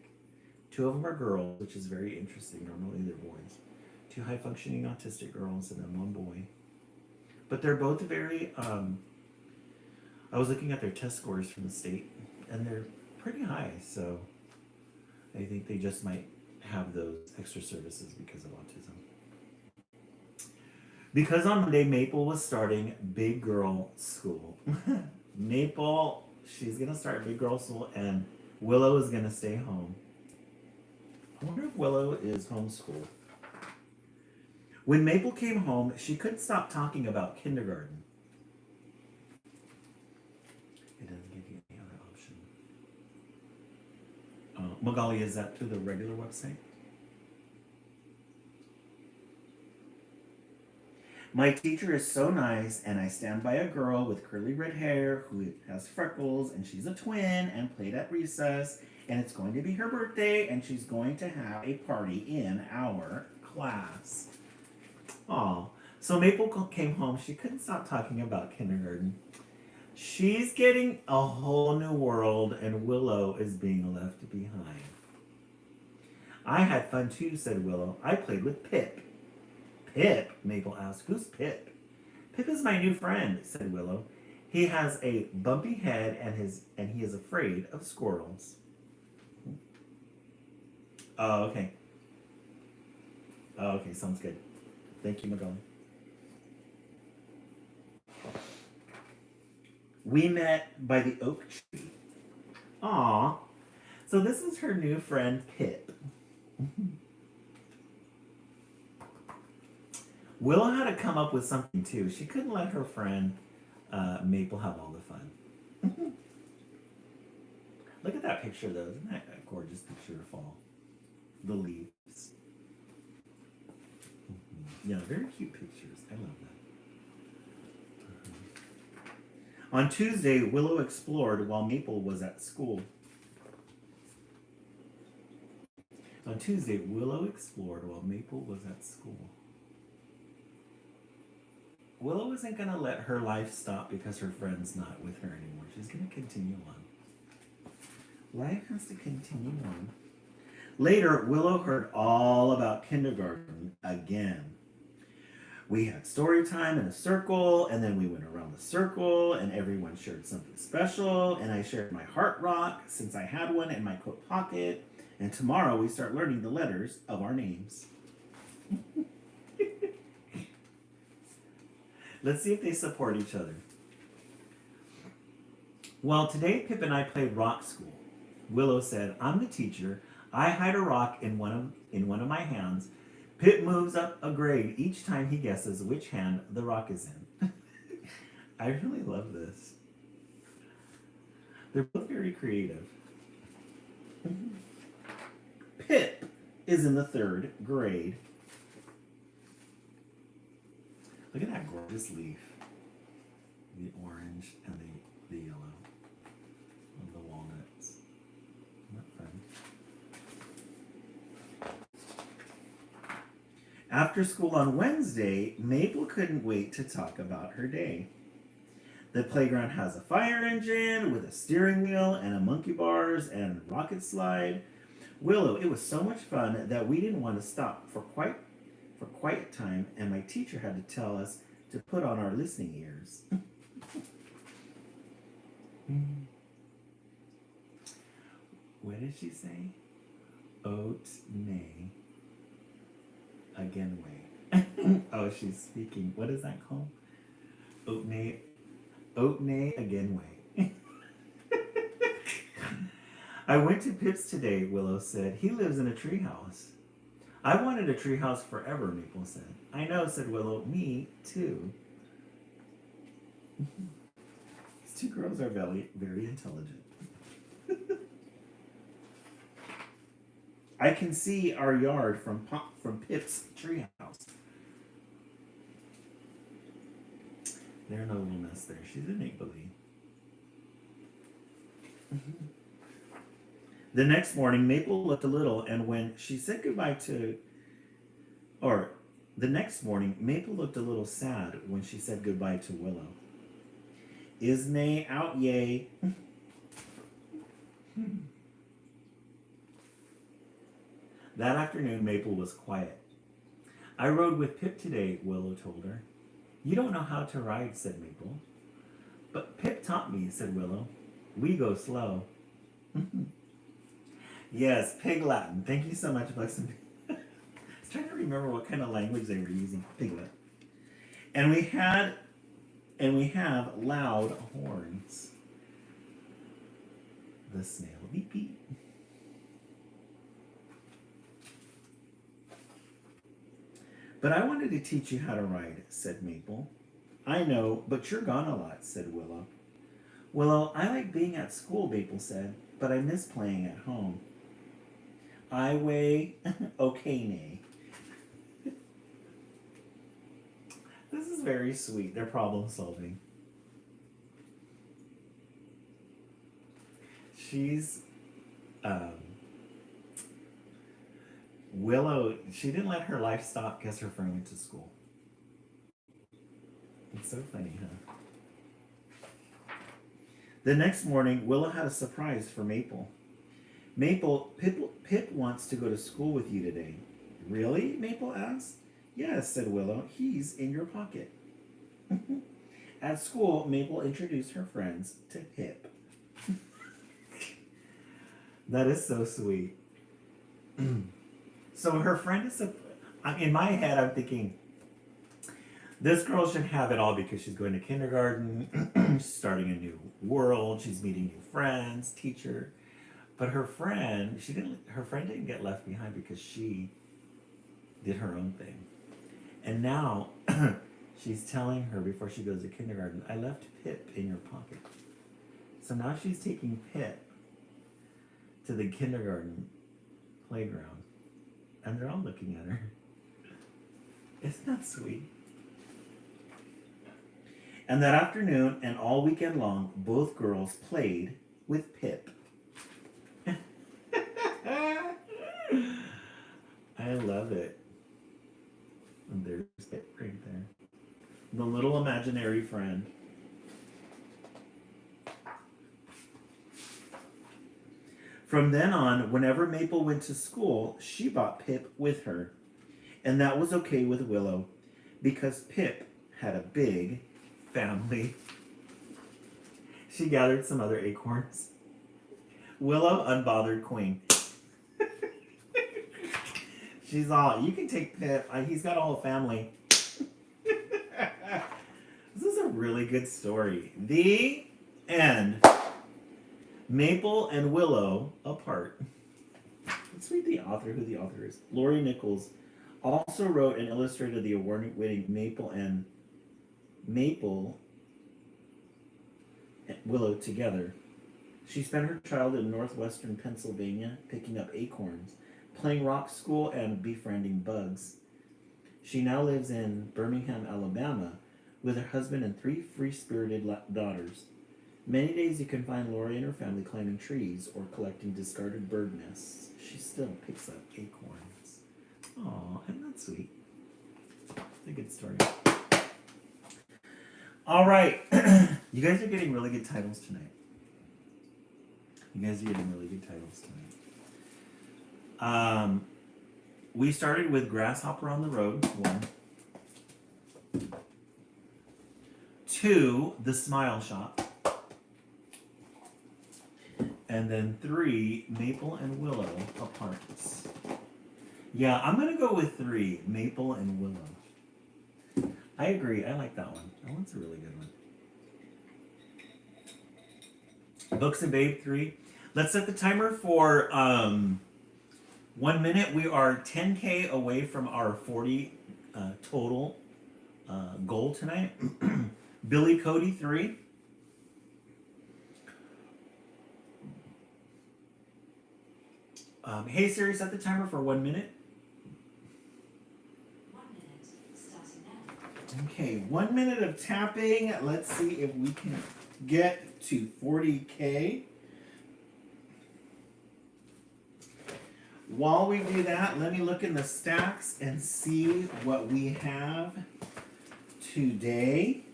2 of them are girls, which is very interesting. Normally they're boys. 2 high functioning autistic girls and then 1 boy. But they're both very, I was looking at their test scores from the state and they're pretty high. So I think they just might have those extra services because of autism. Because on Monday, Maple was starting big girl school. Maple, she's going to start big girl school, and Willow is going to stay home. I wonder if Willow is homeschooled. When Maple came home, she couldn't stop talking about kindergarten. It doesn't give you any other option. Magali, is that through the regular website? My teacher is so nice, and I stand by a girl with curly red hair who has freckles, and she's a twin and played at recess, and it's going to be her birthday, and she's going to have a party in our class. Aw. So Maple came home. She couldn't stop talking about kindergarten. She's getting a whole new world, and Willow is being left behind. I had fun too, said Willow. I played with Pip. Pip? Maple asked. Who's Pip? Pip is my new friend, said Willow. He has a bumpy head and he is afraid of squirrels. Oh, okay. Oh, okay, sounds good. Thank you, Magali. We met by the oak tree. Aw. So this is her new friend, Pip. Willow had to come up with something too. She couldn't let her friend Maple have all the fun. Look at that picture, though. Isn't that a gorgeous picture of fall? The leaves. Yeah, very cute pictures. I love that. On Tuesday, Willow explored while Maple was at school. On Tuesday, Willow explored while Maple was at school. Willow isn't going to let her life stop because her friend's not with her anymore. She's going to continue on. Life has to continue on. Later, Willow heard all about kindergarten again. We had story time in a circle, and then we went around the circle, and everyone shared something special, and I shared my heart rock since I had one in my coat pocket, and tomorrow we start learning the letters of our names. Let's see if they support each other. Well, today Pip and I played rock school. Willow said, "I'm the teacher. I hide a rock in one of my hands. Pip moves up a grade each time he guesses which hand the rock is in." I really love this. They're both very creative. Pip is in the 3rd grade. Look at that gorgeous leaf. The orange and the yellow. And the walnuts. Isn't that fun? After school on Wednesday, Maple couldn't wait to talk about her day. The playground has a fire engine with a steering wheel and a monkey bars and rocket slide. Willow, it was so much fun that we didn't want to stop for quiet time, and my teacher had to tell us to put on our listening ears. What did she say? Oat nay again way. Oh, she's speaking. What is that called? Oat nay again way. I went to Pip's today, Willow said. He lives in a treehouse. I wanted a treehouse forever, Maple said. I know, said Willow. Me too. These two girls are very, very intelligent. I can see our yard from Pip's treehouse. There's no little nest there. She's a make-believe. The next morning, Maple looked a little, and when she said goodbye the next morning, Maple looked a little sad when she said goodbye to Willow. Isnay out yay. That afternoon, Maple was quiet. I rode with Pip today, Willow told her. You don't know how to ride, said Maple. But Pip taught me, said Willow. We go slow. Yes, Pig Latin. Thank you so much, Blessing. I was trying to remember what kind of language they were using. Piglet. And we have loud horns. The snail beep beep. But I wanted to teach you how to ride, said Maple. I know, but you're gone a lot, said Willow. Willow, I like being at school, Maple said, but I miss playing at home. I weigh okay nay. This is very sweet. They're problem solving. She's Willow, she didn't let her life stop because her friend went to school. It's so funny, huh? The next morning, Willow had a surprise for Maple. Maple, Pip wants to go to school with you today. Really? Maple asked. Yes, said Willow. He's in your pocket. At school, Maple introduced her friends to Pip. That is so sweet. So her friend is in my head, I'm thinking, this girl should have it all because she's going to kindergarten, she's starting a new world, she's meeting new friends, teacher. But her friend didn't get left behind because she did her own thing. And now She's telling her before she goes to kindergarten, I left Pip in your pocket. So now she's taking Pip to the kindergarten playground. And they're all looking at her. Isn't that sweet? And that afternoon and all weekend long, both girls played with Pip. I love it. And there's Pip right there. The little imaginary friend. From then on, whenever Maple went to school, she brought Pip with her. And that was okay with Willow, because Pip had a big family. She gathered some other acorns. Willow unbothered Queen. She's all, you can take Pip. He's got a whole family. This is a really good story. The end. Maple and Willow apart. Let's read the author, who the author is. Lori Nichols also wrote and illustrated the award-winning Maple and Willow together. She spent her childhood in northwestern Pennsylvania picking up acorns, playing rock school, and befriending bugs. She now lives in Birmingham, Alabama, with her husband and 3 free-spirited daughters. Many days you can find Lori and her family climbing trees or collecting discarded bird nests. She still picks up acorns. Aw, isn't that sweet? It's a good story. All right. You guys are getting really good titles tonight. We started with Grasshopper on the Road, 1. 2, The Smile Shop. And then 3, Maple and Willow apart. Yeah, I'm going to go with 3, Maple and Willow. I agree. I like that one. That one's a really good one. Books and Babe 3. Let's set the timer for 1 minute. We are 10K away from our 40 total goal tonight. Billy Cody 3. Hey Siri, set the timer for 1 minute. 1 minute starting now. Okay, 1 minute of tapping. Let's see if we can get to 40K. While we do that, let me look in the stacks and see what we have today.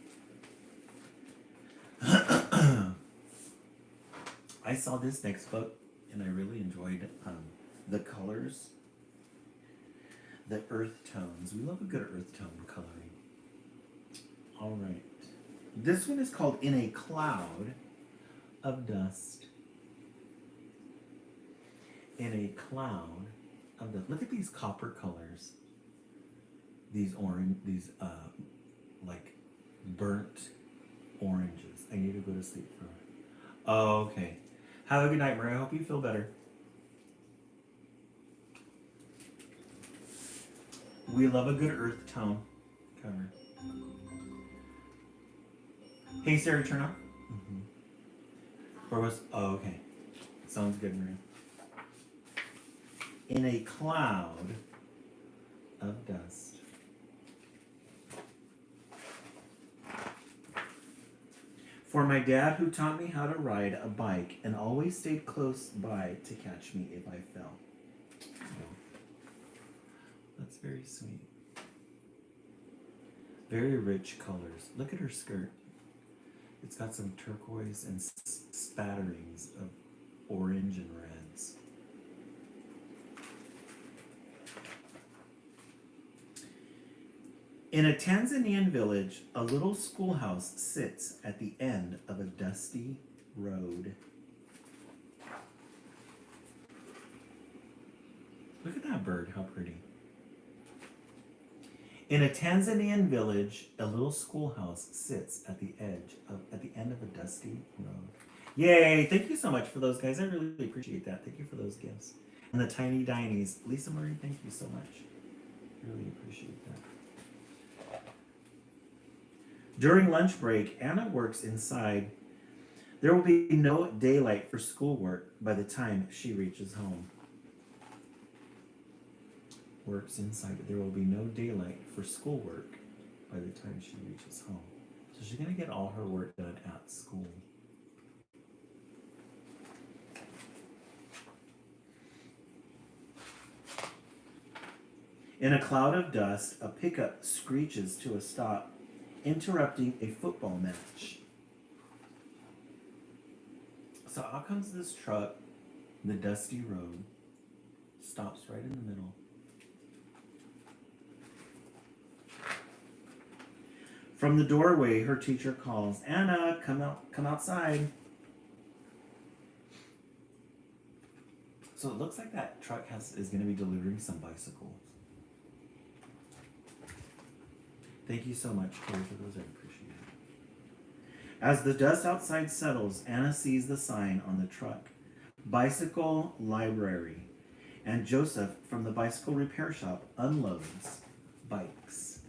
I saw this next book and I really enjoyed the colors, the earth tones. We love a good earth tone coloring. All right. This one is called In a Cloud of Dust. In a cloud of dust. Look at these copper colors. These orange, like burnt oranges. I need to go to sleep for. Oh, okay. Have a good night, Maria. I hope you feel better. We love a good earth tone cover. Hey, Sarah, turn on. Where was? Oh, okay. Sounds good, Maria. In a cloud of dust. For my dad, who taught me how to ride a bike and always stayed close by to catch me if I fell. Oh, that's very sweet. Very rich colors. Look at her skirt. It's got some turquoise and spatterings of orange and reds. In a Tanzanian village, a little schoolhouse sits at the end of a dusty road. Look at that bird, how pretty. In a Tanzanian village, a little schoolhouse sits at the end of a dusty road. Yay! Thank you so much for those guys. I really appreciate that. Thank you for those gifts. And the tiny dinies. Lisa Marie, thank you so much. Really appreciate that. During lunch break, Anna works inside. There will be no daylight for schoolwork by the time she reaches home. Works inside. There will be no daylight for schoolwork by the time she reaches home. So she's going to get all her work done at school. In a cloud of dust, a pickup screeches to a stop, interrupting a football match. So out comes this truck, the dusty road, stops right in the middle. From the doorway, her teacher calls, "Anna, come outside." So it looks like that truck is going to be delivering some bicycles. Thank you so much, Corey, for those. I appreciate it. As the dust outside settles, Anna sees the sign on the truck, "Bicycle Library," and Joseph from the bicycle repair shop unloads bikes.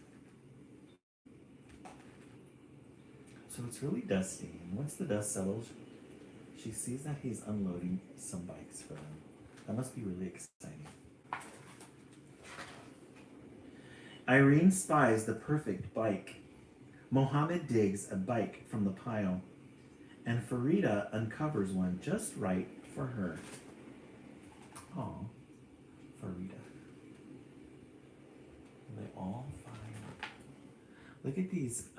So it's really dusty, and once the dust settles, she sees that he's unloading some bikes for them. That must be really exciting. Irene spies the perfect bike. Mohammed digs a bike from the pile, and Farida uncovers one just right for her. Aw, Farida. They all find. Look at these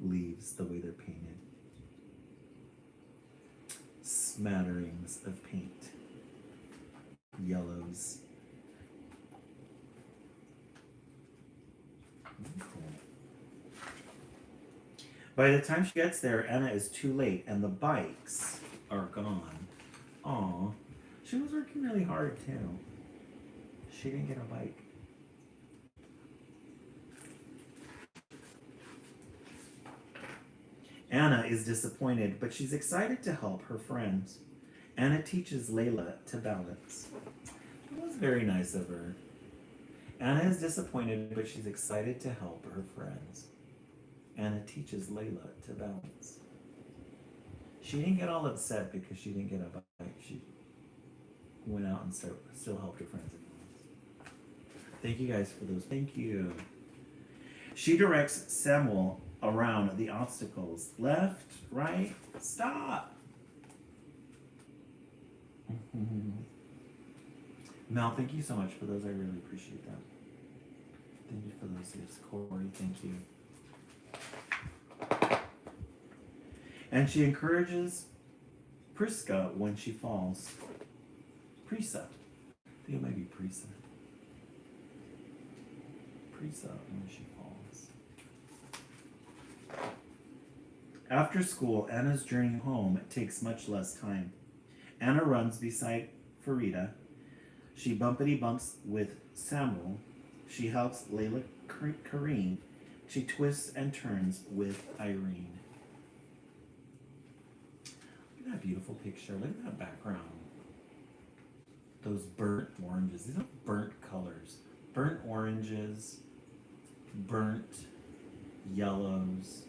leaves, the way they're painted. Smatterings of paint. Yellows. Cool. By the time she gets there, Anna is too late and the bikes are gone. Aw, she was working really hard too. She didn't get a bike. Anna is disappointed, but she's excited to help her friends. Anna teaches Layla to balance. It was very nice of her. Anna is disappointed, but she's excited to help her friends. Anna teaches Layla to balance. She didn't get all upset because she didn't get a bike. She went out and still helped her friends. Thank you guys for those. Thank you. She directs Samuel around the obstacles. Left, right, stop. Mel, thank you so much for those. I really appreciate that. Thank you for those gifts. Corey, thank you. And she encourages Priska when she falls. Prisa. I think it might be Prisa. Prisa when she falls. After school, Anna's journey home takes much less time. Anna runs beside Farida. She bumpity bumps with Samuel. She helps Layla Kareem. She twists and turns with Irene. Look at that beautiful picture. Look at that background. Those burnt oranges. These are burnt colors. Burnt oranges, burnt yellows,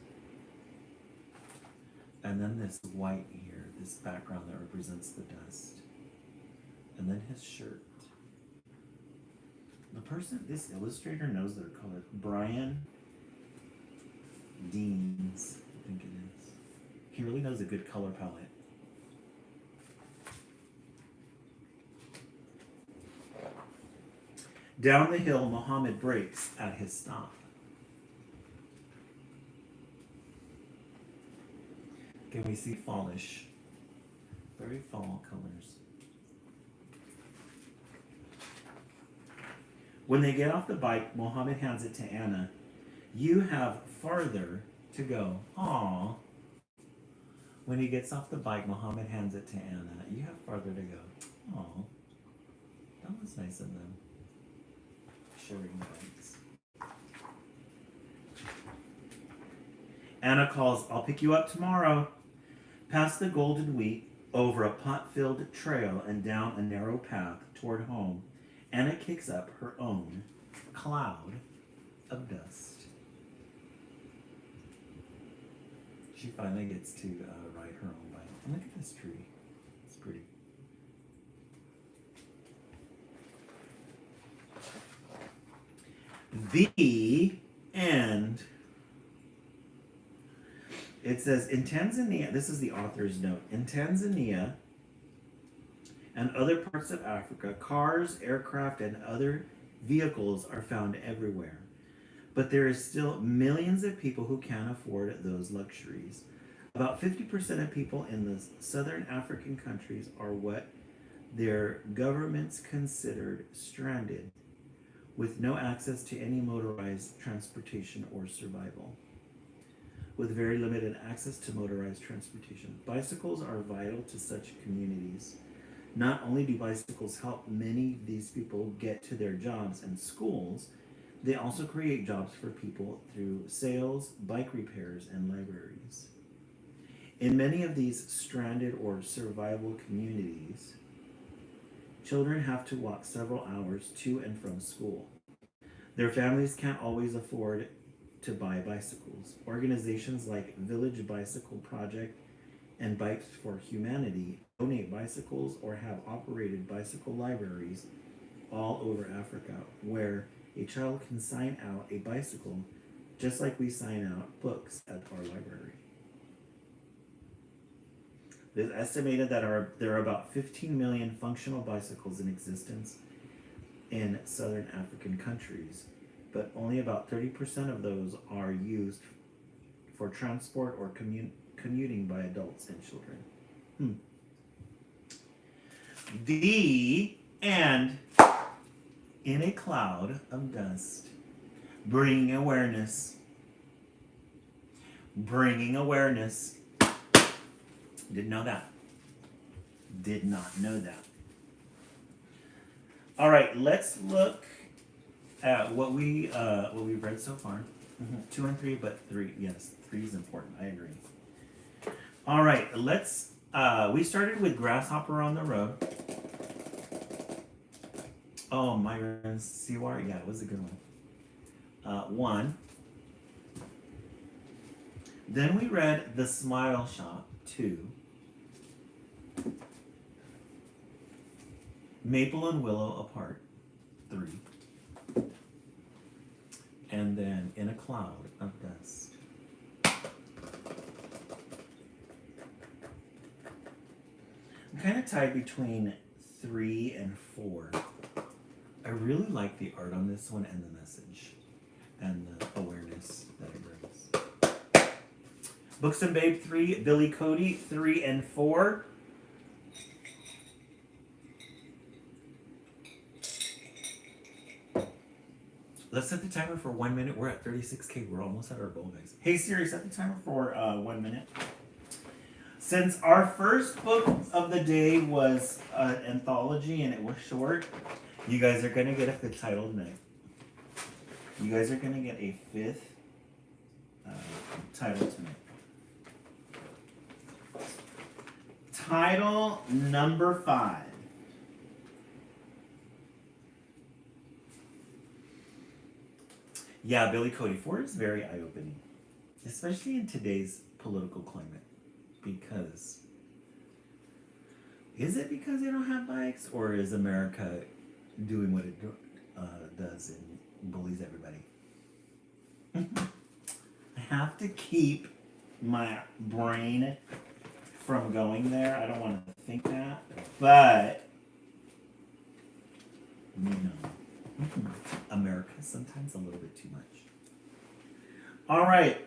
and then this white here, this background that represents the dust. And then his shirt. The person, this illustrator knows their color. Brian Deans, I think it is. He really knows a good color palette. Down the hill, Mohammed brakes at his stop. Can we see fallish? Very fall colors. When they get off the bike, Mohammed hands it to Anna. You have farther to go. Aww. When he gets off the bike, Mohammed hands it to Anna. You have farther to go. Aww. That was nice of them. Sharing bikes. Anna calls, I'll pick you up tomorrow. Past the golden wheat, over a pot-filled trail and down a narrow path toward home, Anna kicks up her own cloud of dust. She finally gets to ride her own bike. And look at this tree. It's pretty. The end. It says in Tanzania, this is the author's note. In Tanzania and other parts of Africa, cars, aircraft, and other vehicles are found everywhere. But there is still millions of people who can't afford those luxuries. About 50% of people in the southern African countries are what their governments considered stranded, with no access to any motorized transportation or survival. With very limited access to motorized transportation, bicycles are vital to such communities. Not only do bicycles help many of these people get to their jobs and schools, they also create jobs for people through sales, bike repairs, and libraries. In many of these stranded or survival communities, children have to walk several hours to and from school. Their families can't always afford to buy bicycles. Organizations like Village Bicycle Project and Bikes for Humanity donate bicycles or have operated bicycle libraries all over Africa, where a child can sign out a bicycle just like we sign out books at our library. It is estimated that there are about 15 million functional bicycles in existence in southern African countries, but only about 30% of those are used for transport or commuting by adults and children. The end. In a cloud of dust, bringing awareness. Bringing awareness. Didn't know that. Did not know that. All right, let's look at what we've read so far. 2 and 3, but 3, yes, 3 is important. I agree. All right, we started with Grasshopper on the Road. Oh, Myron Sewar, yeah, it was a good one. 1. Then we read The Smile Shop, 2. Maple and Willow Apart, 3. And then In a Cloud of Dust. I'm kind of tied between 3 and 4. I really like the art on this one and the message and the awareness that it brings. Books and Babe 3, Billy Cody 3 and 4. Let's set the timer for 1 minute. We're at 36K. We're almost at our goal, guys. Hey Siri, set the timer for 1 minute. Since our first book of the day was an anthology and it was short, you guys are going to get a 5th title tonight. You guys are going to get a 5th title tonight. Title number 5. Yeah, Billy Cody. 4 is very eye-opening, especially in today's political climate. Because, is it because they don't have bikes, or is America doing what it does and bullies everybody? I have to keep my brain from going there. I don't want to think that, but you know, America sometimes a little bit too much. All right.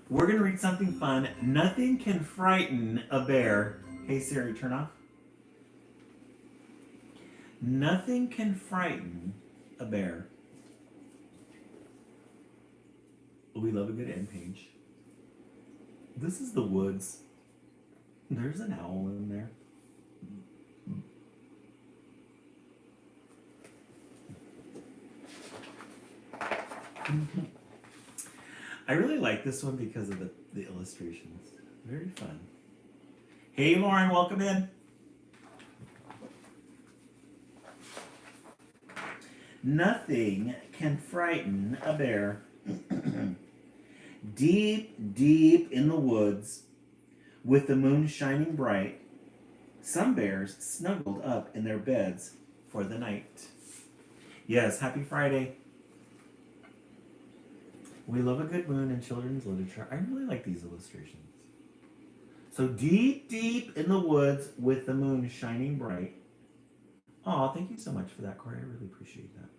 We're going to read something fun. Nothing can frighten a bear. Hey Siri, turn off. Nothing can frighten a bear. We love a good end page. This is the woods. There's an owl in there. I really like this one because of the illustrations. Very fun. Hey Lauren, welcome in. Nothing can frighten a bear. Deep, deep in the woods, with the moon shining bright, some bears snuggled up in their beds for the night. Yes, happy Friday. We love a good moon in children's literature. I really like these illustrations. So deep, deep in the woods with the moon shining bright. Aw, thank you so much for that, Corey. I really appreciate that.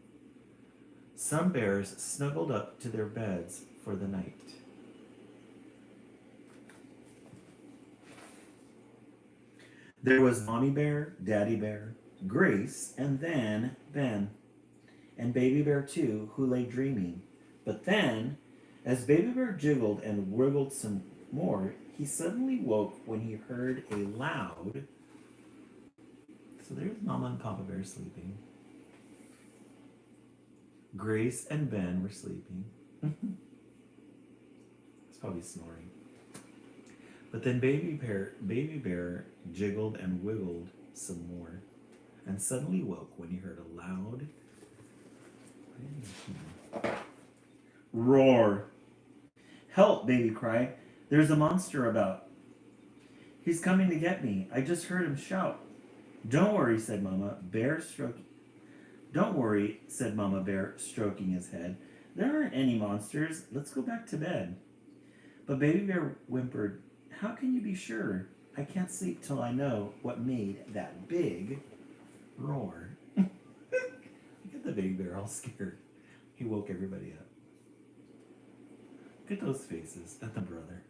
Some bears snuggled up to their beds for the night. There was Mommy Bear, Daddy Bear, Grace, and then Ben, and Baby Bear too, who lay dreaming. But then, as Baby Bear jiggled and wiggled some more, he suddenly woke when he heard a loud... So there's Mama and Papa Bear sleeping. Grace and Ben were sleeping. It's probably snoring. But then Baby Bear jiggled and wiggled some more, and suddenly woke when he heard a loud roar. Help, Baby cried. There's a monster about. He's coming to get me. I just heard him shout. Don't worry, said Mama Bear, stroking his head. There aren't any monsters. Let's go back to bed. But Baby Bear whimpered, how can you be sure? I can't sleep till I know what made that big roar. Look at the Baby Bear all scared. He woke everybody up. Look at those faces at the brother.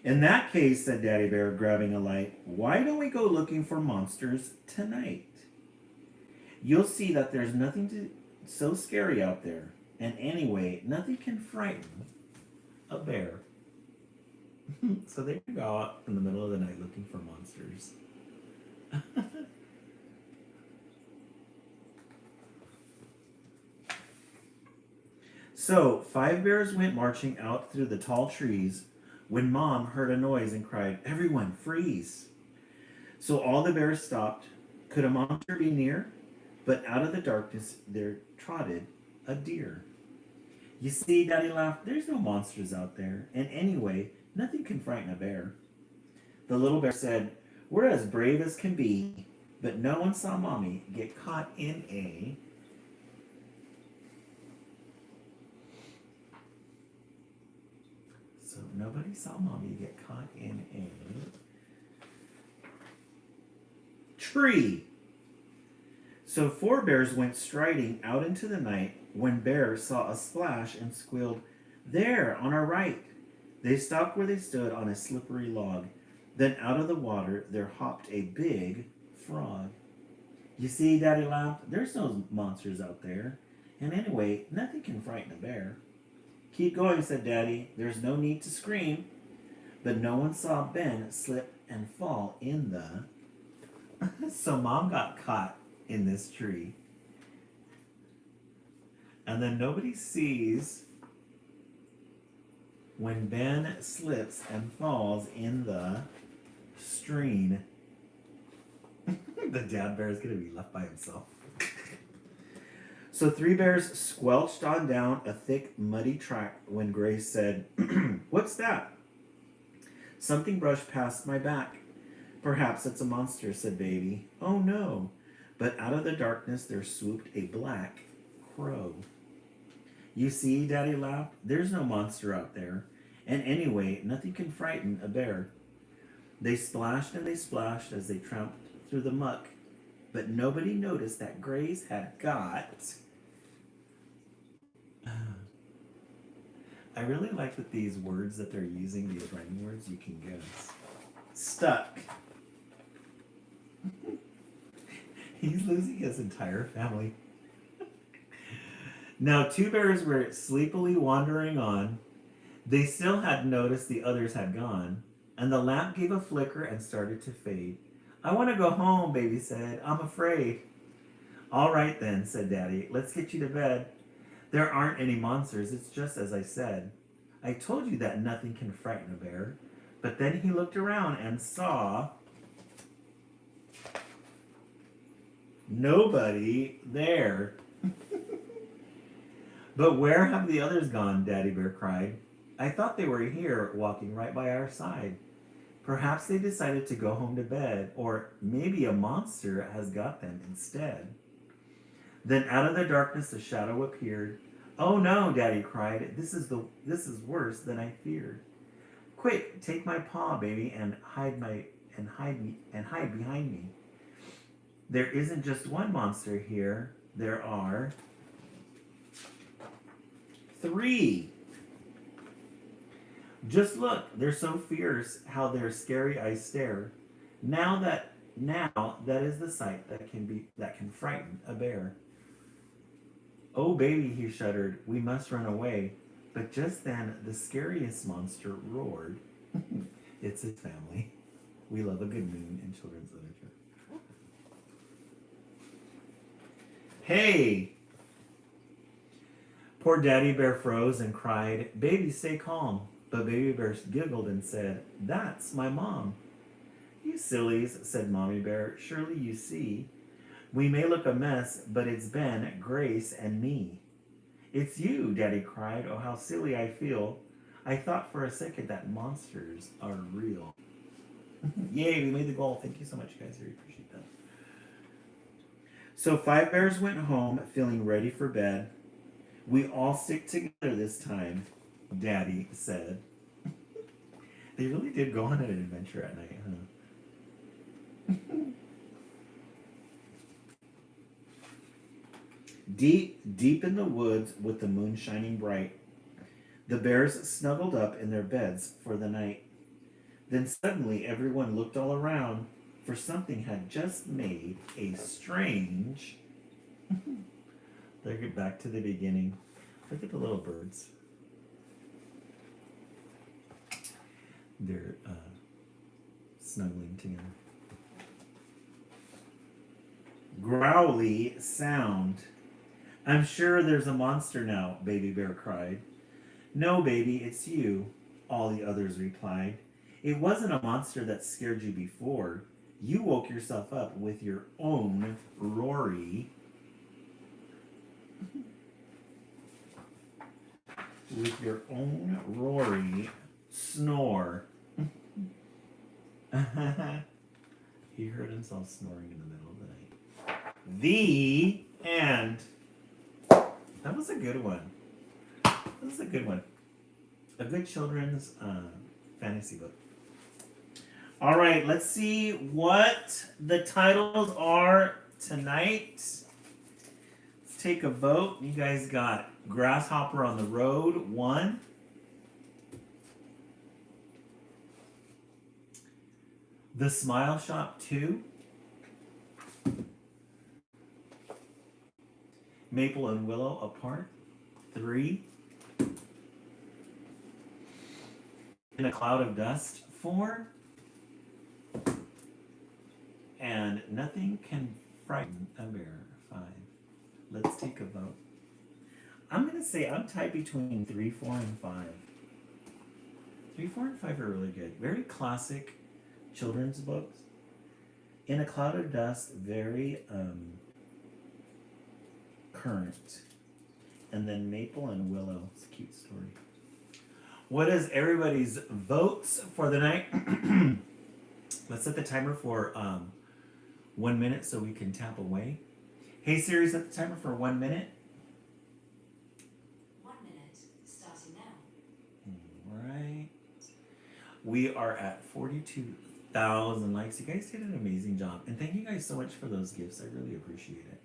In that case, said Daddy Bear, grabbing a light, why don't we go looking for monsters tonight? You'll see that there's nothing so scary out there. And anyway, nothing can frighten a bear. So they go out in the middle of the night looking for monsters. So 5 bears went marching out through the tall trees when Mom heard a noise and cried, everyone, freeze. So all the bears stopped. Could a monster be near? But out of the darkness there trotted a deer. You see, Daddy laughed, there's no monsters out there. And anyway, nothing can frighten a bear. The little bear said, we're as brave as can be, but no one saw Mommy get caught in a... So nobody saw Mommy get caught in a... tree. So 4 bears went striding out into the night when Bear saw a splash and squealed, there, on our right. They stopped where they stood on a slippery log. Then out of the water there hopped a big frog. You see, Daddy laughed, there's no monsters out there. And anyway, nothing can frighten a bear. Keep going, said Daddy. There's no need to scream. But no one saw Ben slip and fall in the... So Mom got caught in this tree. And then nobody sees when Ben slips and falls in the stream. The dad bear is going to be left by himself. So 3 bears squelched on down a thick, muddy track when Grace said, what's that? Something brushed past my back. Perhaps it's a monster, said Baby. Oh no. But out of the darkness there swooped a black crow. You see, Daddy laughed, there's no monster out there. And anyway, nothing can frighten a bear. They splashed and they splashed as they tramped through the muck. But nobody noticed that Grace had got... I really like that these words that they're using, these rhyming words, you can guess. Stuck. He's losing his entire family. Now 2 bears were sleepily wandering on. They still hadn't noticed the others had gone, and the lamp gave a flicker and started to fade. I want to go home, Baby said. I'm afraid. All right then, said Daddy. Let's get you to bed. There aren't any monsters. It's just as I said. I told you that nothing can frighten a bear. But then he looked around and saw nobody there. But where have the others gone? Daddy Bear cried. I thought they were here, walking right by our side. Perhaps they decided to go home to bed, or maybe a monster has got them instead. Then out of the darkness a shadow appeared. Oh no, Daddy cried. This is worse than I feared. Quick, take my paw, baby, and hide behind me. There isn't just one monster here. There are three. Just look, they're so fierce, how their scary eyes stare. Now that is the sight that can frighten a bear. Oh baby, he shuddered, we must run away. But just then the scariest monster roared. It's his family. We love a good moon in children's literature. Hey! Poor Daddy Bear froze and cried, Baby, stay calm. But Baby Bear giggled and said, That's my mom. You sillies, said Mommy Bear, surely you see. We may look a mess, but it's Ben, Grace, and me. It's you, Daddy cried. Oh, how silly I feel. I thought for a second that monsters are real. Yay, we made the goal. Thank you so much, guys. I really appreciate that. So 5 bears went home, feeling ready for bed. We all stick together this time, Daddy said. They really did go on an adventure at night, huh? Deep in the woods with the moon shining bright, the bears snuggled up in their beds for the night. Then suddenly everyone looked all around, for something had just made a strange... Let's get back to the beginning. Look at the little birds. They're snuggling together. Growly sound. I'm sure there's a monster now, Baby Bear cried. No, baby, it's you, all the others replied. It wasn't a monster that scared you before. You woke yourself up with your own Rory. With your own Rory snore. He heard himself snoring in the middle of the night. The end. That was a good one. That was a good one. A good children's fantasy book. All right, let's see what the titles are tonight. Let's take a vote. You guys got Grasshopper on the Road, 1. The Smile Shop, 2. Maple and Willow Apart, 3. In a Cloud of Dust, 4. And Nothing Can Frighten a Bear, 5. Let's take a vote. I'm going to say I'm tied between 3, 4, and 5. 3, 4, and 5 are really good. Very classic children's books. In a Cloud of Dust, very current. And then Maple and Willow, it's a cute story. What is everybody's votes for the night? Let's set the timer for 1 minute so we can tap away. Hey Siri, set the timer for 1 minute. 1 minute, starting now. Alright. We are at 42,000 likes. You guys did an amazing job. And thank you guys so much for those gifts. I really appreciate it.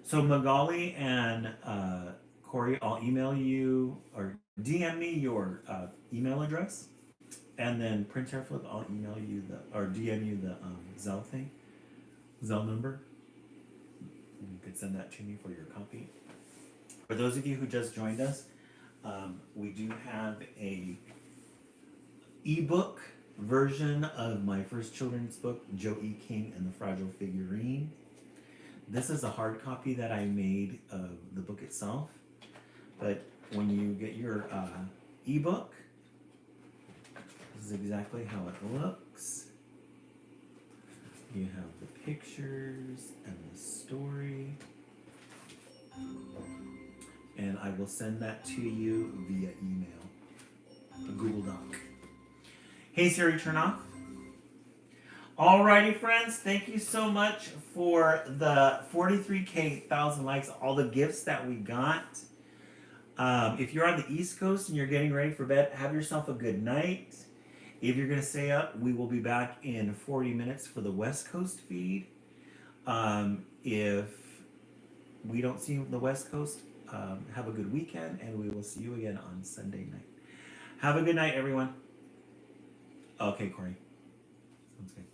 So Magali and Corey, I'll email you or DM me your email address. And then Prince Hairflip, I'll email you or DM you the Zelle thing. Zelle number. You could send that to me for your copy. For those of you who just joined us, we do have a ebook version of my first children's book, Joe E. King and the Fragile Figurine. This is a hard copy that I made of the book itself. But when you get your ebook, this is exactly how it looks. You have the pictures and the story. And I will send that to you via email, a Google Doc. Hey Siri, turn off. Alrighty, friends, thank you so much for the 43,000 likes, all the gifts that we got. If you're on the East Coast and you're getting ready for bed, have yourself a good night. If you're going to stay up, we will be back in 40 minutes for the West Coast feed. If we don't see you on the West Coast, have a good weekend, and we will see you again on Sunday night. Have a good night, everyone. Okay, Corey. Sounds good.